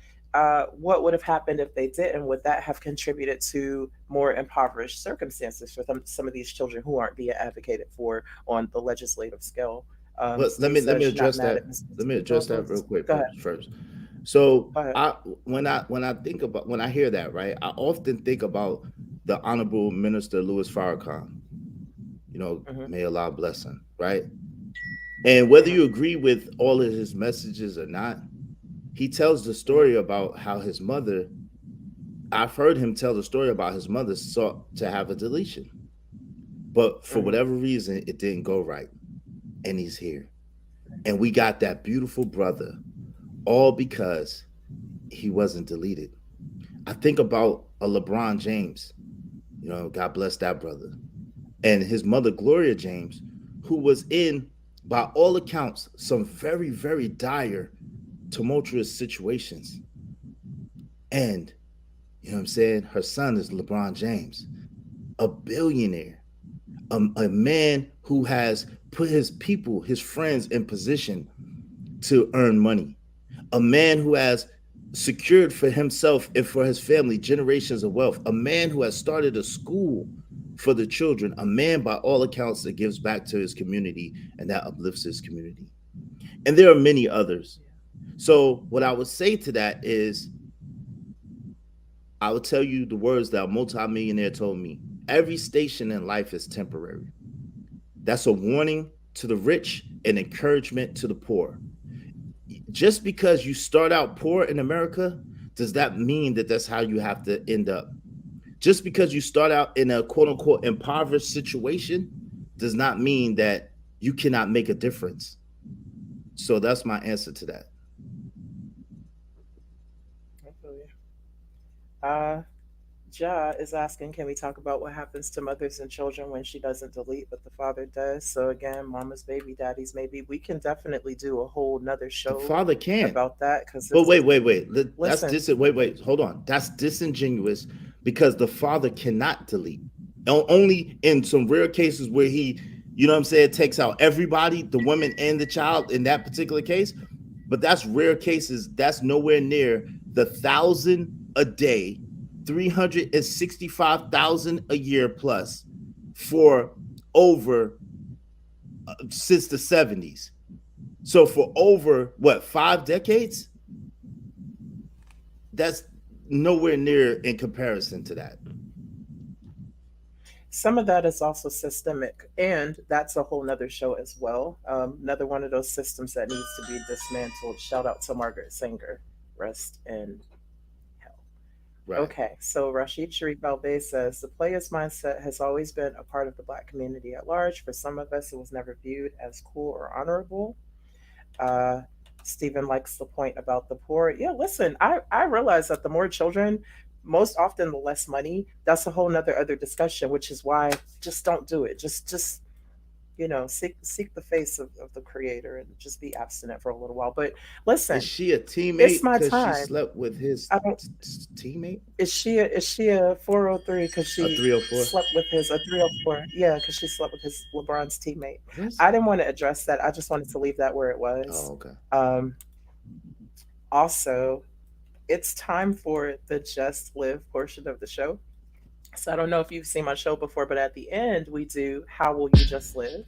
what would have happened if they didn't? Would that have contributed to more impoverished circumstances for some of these children who aren't being advocated for on the legislative scale?
But let
Steve
me let me
says she's not
address
mad
that.
at Mr.
Let me address
Go
that real quick
go ahead.
first. So
Go ahead.
when I hear that, right, I often think about the Honorable Minister Louis Farrakhan.
Hmm.
May Allah bless him, right? And whether
Hmm.
you agree with all of his messages or not, he tells the story about how his mother. I've heard him tell the story about his mother sought to have a deletion, but for
Hmm.
whatever reason, it didn't go right, and he's here, and we got that beautiful brother, all because he wasn't deleted. I think about a LeBron James, God bless that brother, and his mother, Gloria James, who was in, by all accounts, some very, very dire, tumultuous situations. And, you know what I'm saying? Her son is LeBron James, a billionaire, a man who has put his people, his friends, in position to earn money, a man who has secured for himself and for his family generations of wealth, a man who has started a school for the children, a man by all accounts that gives back to his community and that uplifts his community. And there are many others. So, what I would say to that is, I would tell you the words that a multimillionaire told me: every station in life is temporary. That's a warning to the rich and encouragement to the poor. Just because you start out poor in America, does that mean that that's how you have to end up? Just because you start out in a quote unquote impoverished situation does not mean that you cannot make a difference. So that's my answer to that.
I feel you. Ja is asking, can we talk about what happens to mothers and children when she doesn't delete, but the father does? So again, mama's baby, daddy's maybe. We can definitely do a whole nother
The
show
father can.
about that because
But
this is,
wait. That's
listen.
Wait. Hold on. That's disingenuous because the father cannot delete. Only in some rare cases where he, what I'm saying, takes out everybody, the woman and the child in that particular case. But that's rare cases. That's nowhere near the 1,000 a day, 365,000 a year plus for over since the 70s. So for over what, 5 decades? That's nowhere near in comparison to that.
Some of that is also systemic, and that's a whole nother show as well. Another one of those systems that needs to be dismantled. Shout out to Margaret Sanger. Rest in hell.
Right.
Okay, so Rashid Sharif Alvey says the player's mindset has always been a part of the Black community at large. For some of us, it was never viewed as cool or honorable. Uh, Stephen likes the point about the poor. Yeah, listen, I realize that the more children, most often the less money. That's a whole nother other discussion, which is why just don't do it. Just seek the face of the creator and just be abstinent for a little while. But
Is
listen,
she a
it's
teammate
my
because she
time.
slept with his
I don't.
teammate?
Is she a 403 because
A
she
304?
slept with his a 304? Yeah, because she slept with his LeBron's teammate.
What's
I didn't want to address that. I just wanted to leave that where it was.
Oh, okay.
Um, Also, it's time for the Just Live portion of the show. So I don't know if you've seen my show before, but at the end we do How Will You Just Live?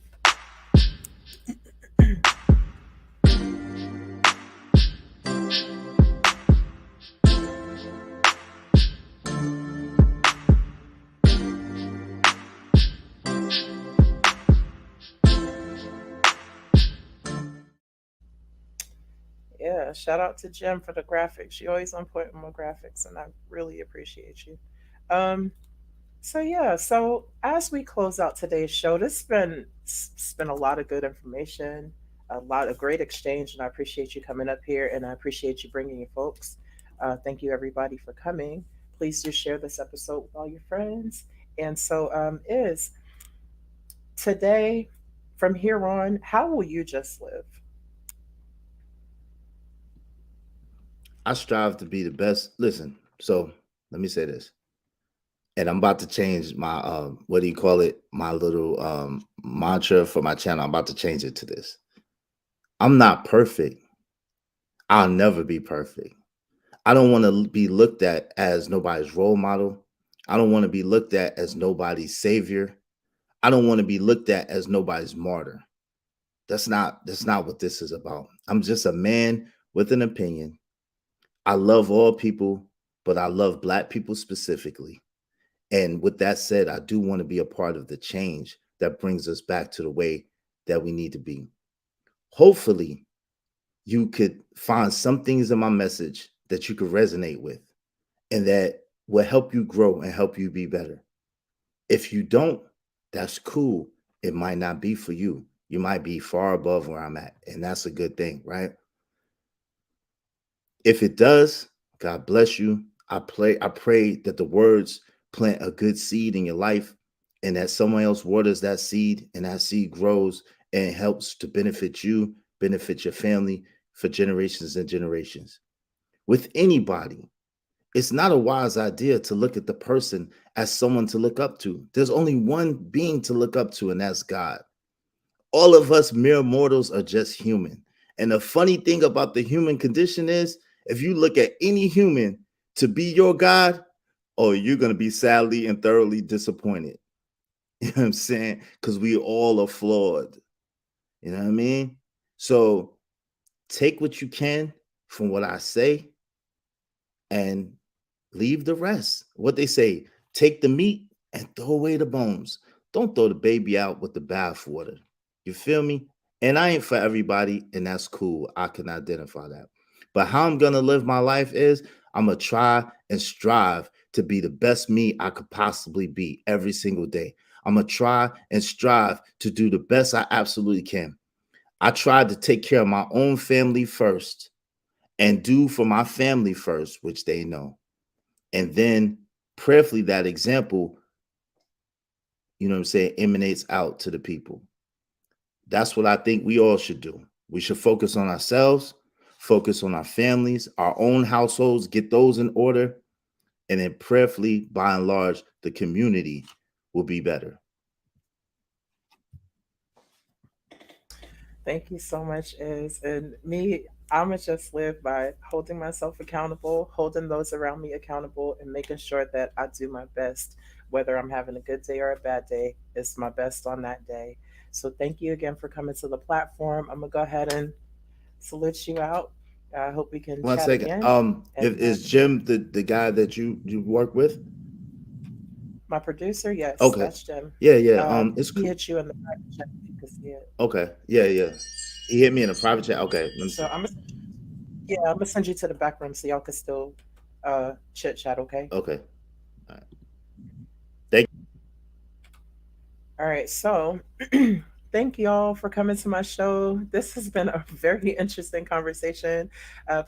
Yeah, shout out to Jem for the graphics. She always on point with my graphics, and I really appreciate you. Um, so as we close out today's show, this has been a lot of good information, a lot of great exchange, and I appreciate you coming up here, and I appreciate you bringing your folks. Thank you everybody for coming. Please do share this episode with all your friends. And so, is today, from here on, how will you just live?
I strive to be the best. Listen, so let me say this. And I'm about to change my what do you call it? My little mantra for my channel. I'm about to change it to this. I'm not perfect. I'll never be perfect. I don't want to be looked at as nobody's role model. I don't want to be looked at as nobody's savior. I don't want to be looked at as nobody's martyr. That's not what this is about. I'm just a man with an opinion. I love all people, but I love Black people specifically. And with that said, I do want to be a part of the change that brings us back to the way that we need to be. Hopefully, you could find some things in my message that you could resonate with and that will help you grow and help you be better. If you don't, that's cool. It might not be for you. You might be far above where I'm at, and that's a good thing, right? If it does, God bless you. I pray that the words plant a good seed in your life and that someone else waters that seed and that seed grows and helps to benefit you, benefit your family for generations and generations. With anybody, it's not a wise idea to look at the person as someone to look up to. There's only one being to look up to, and that's God. All of us mere mortals are just human. And the funny thing about the human condition is, if you look at any human to be your God, oh, you're going to be sadly and thoroughly disappointed. You know what I'm saying? Because we all are flawed. You know what I mean? So take what you can from what I say and leave the rest. What they say, take the meat and throw away the bones. Don't throw the baby out with the bathwater. You feel me? And I ain't for everybody, and that's cool. I can identify that. But how I'm going to live my life is I'm going to try and strive to be the best me I could possibly be every single day. I'm going to try and strive to do the best I absolutely can. I tried to take care of my own family first and do for my family first, which they know. And then prayerfully that example, you know what I'm saying, emanates out to the people. That's what I think we all should do. We should focus on ourselves, focus on our families, our own households, get those in order. And then prayerfully, by and large, the community will be better.
Thank you so much, Is. And me, I'ma just live by holding myself accountable, holding those around me accountable, and making sure that I do my best, whether I'm having a good day or a bad day, it's my best on that day. So thank you again for coming to the platform. I'm gonna go ahead and salute you out. I hope we can
One
chat
second.
again. And
Is Jim the guy that you work with?
my producer, yes,
Okay.
that's Jim.
Yeah. It's
He
cool.
hit you in the private chat if you could see it.
Okay. Yeah. He hit me in a private chat. Okay. Let me
So
see.
I'm gonna send you to the back room so y'all can still chit chat, okay?
Okay. All right. Thank
All right, so thank y'all for coming to my show. This has been a very interesting conversation.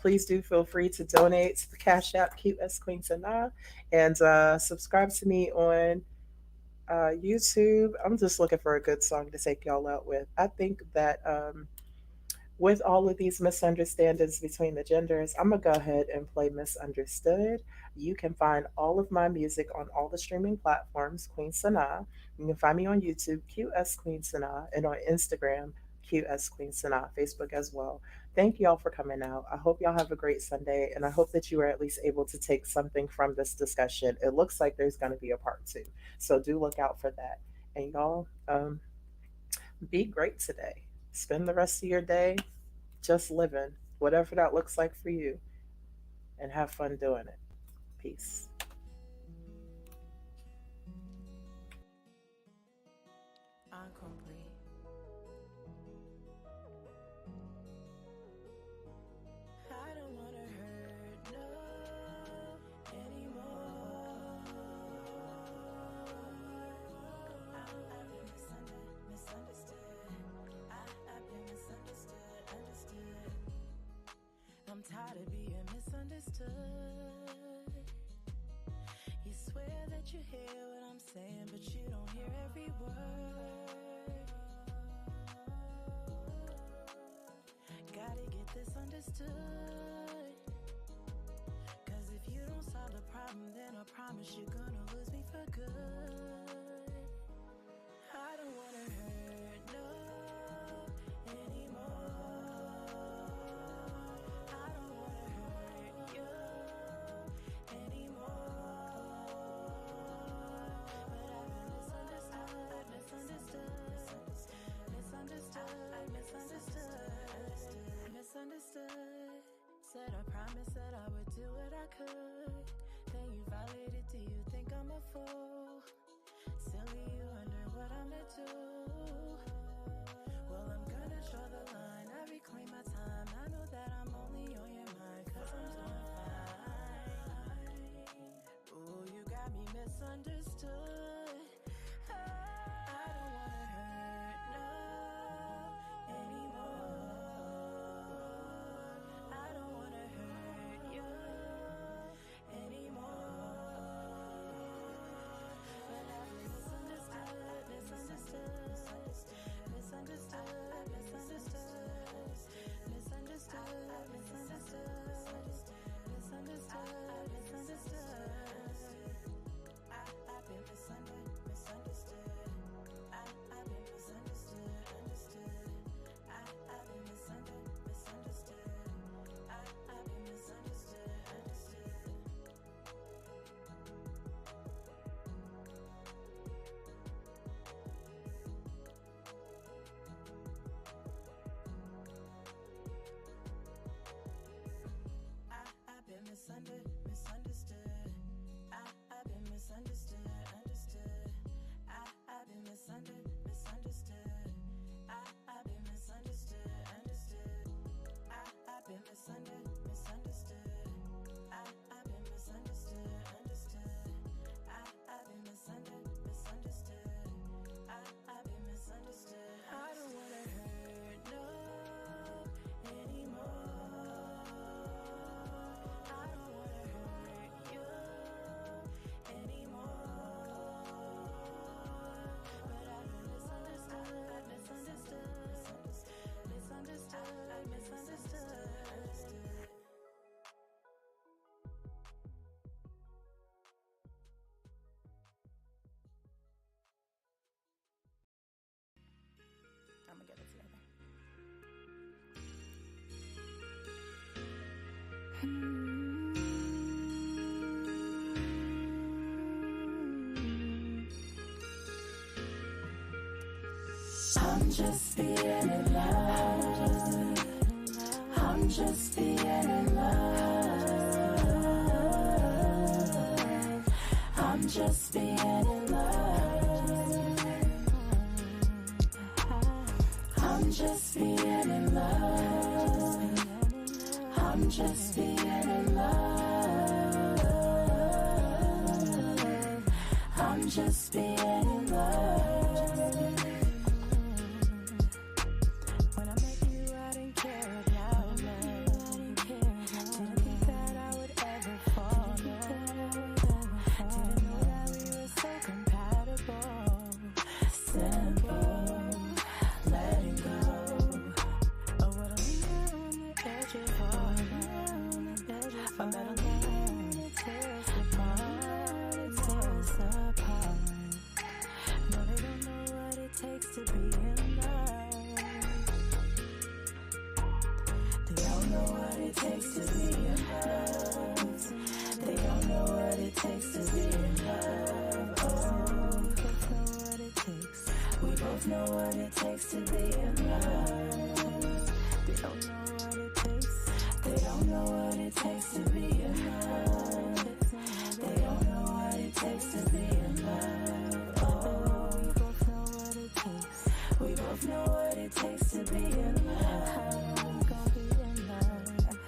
Please do feel free to donate to the Cash App, Cute as Queen Sanaa, and subscribe to me on YouTube. I'm just looking for a good song to take y'all out with. I think that with all of these misunderstandings between the genders, I'm gonna go ahead and play Misunderstood. You can find all of my music on all the streaming platforms, Queen Sanaa. You can find me on YouTube, QS Queen Sanaa, and on Instagram, QS Queen Sanaa, Facebook as well. Thank y'all for coming out. I hope y'all have a great Sunday, and I hope that you were at least able to take something from this discussion. It looks like there's going to be a part two, so do look out for that. And y'all, be great today. Spend the rest of your day just living, whatever that looks like for you, and have fun doing it. Peace.
Incomplete. I don't wanna hurt no anymore. I've been misunderstood. I've been misunderstood, understood. I'm tired of being misunderstood. that you hear what I'm saying, but you don't hear every word. Gotta get this understood. Cause if you don't solve the problem, then I promise you're gonna lose me for good. I don't wanna hurt no anymore. I don't wanna hurt you anymore. But I've been misunderstood. Said I promised that I would do what I could. Then you violated, do you think I'm a fool? Silly, you wonder what I'ma do. Well, I'm gonna draw the line, I reclaim my time. I know that I'm only on your mind, cause I'm doing fine. Ooh, you got me misunderstood. I don't wanna hurt no anymore. I don't wanna hurt you anymore. But I've been misunderstood. I've been misunderstood, understood. I've been misunderstood. I've been misunderstood, understood. I've been misunderstood. I've been misunderstood, understood. I've been misunderstood. I've been misunderstood. I don't wanna hurt no anymore. I'm gonna get it together. I'm just being in love. I'm just being in love. I'm just being in love. I'm just being in love. I'm just being in love. I'm just being in love. When I met you, I didn't care about love. Didn't think that I would ever fall in love. Didn't know that we were so compatible. Simple, letting go of what I linger on the edge of heart. A metal line, it tears apart, it tears apart. No, they don't know what it takes to be in love. They don't know what it takes to be in love. They don't know what it takes to be in love. Oh, we both know what it takes to be in love. They don't know what it takes. They don't know what it takes to be in love. They don't know what it takes to be in love. Oh, we both know what it takes. We both know what it takes to be in love. We're gonna be in love.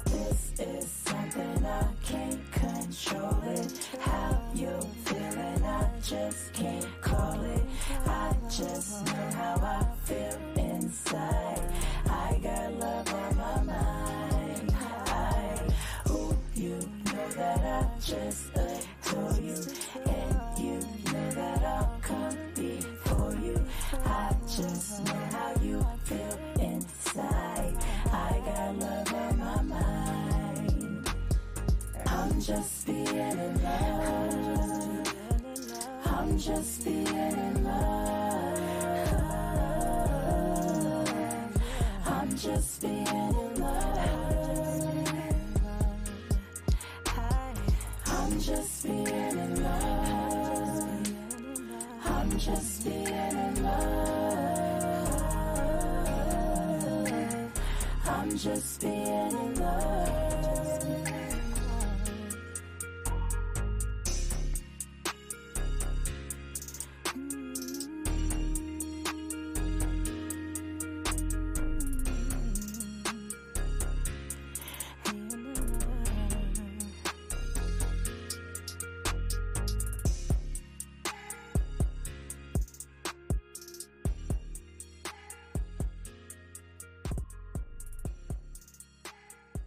This is something I can't control it. How you feeling? I just can't call it. I just know how I feel inside. I got love on my mind. You know that I just adore you. just being in love. I'm just being in love. I'm just being in love. I'm just being in love. I'm just being in love. I'm just being in love.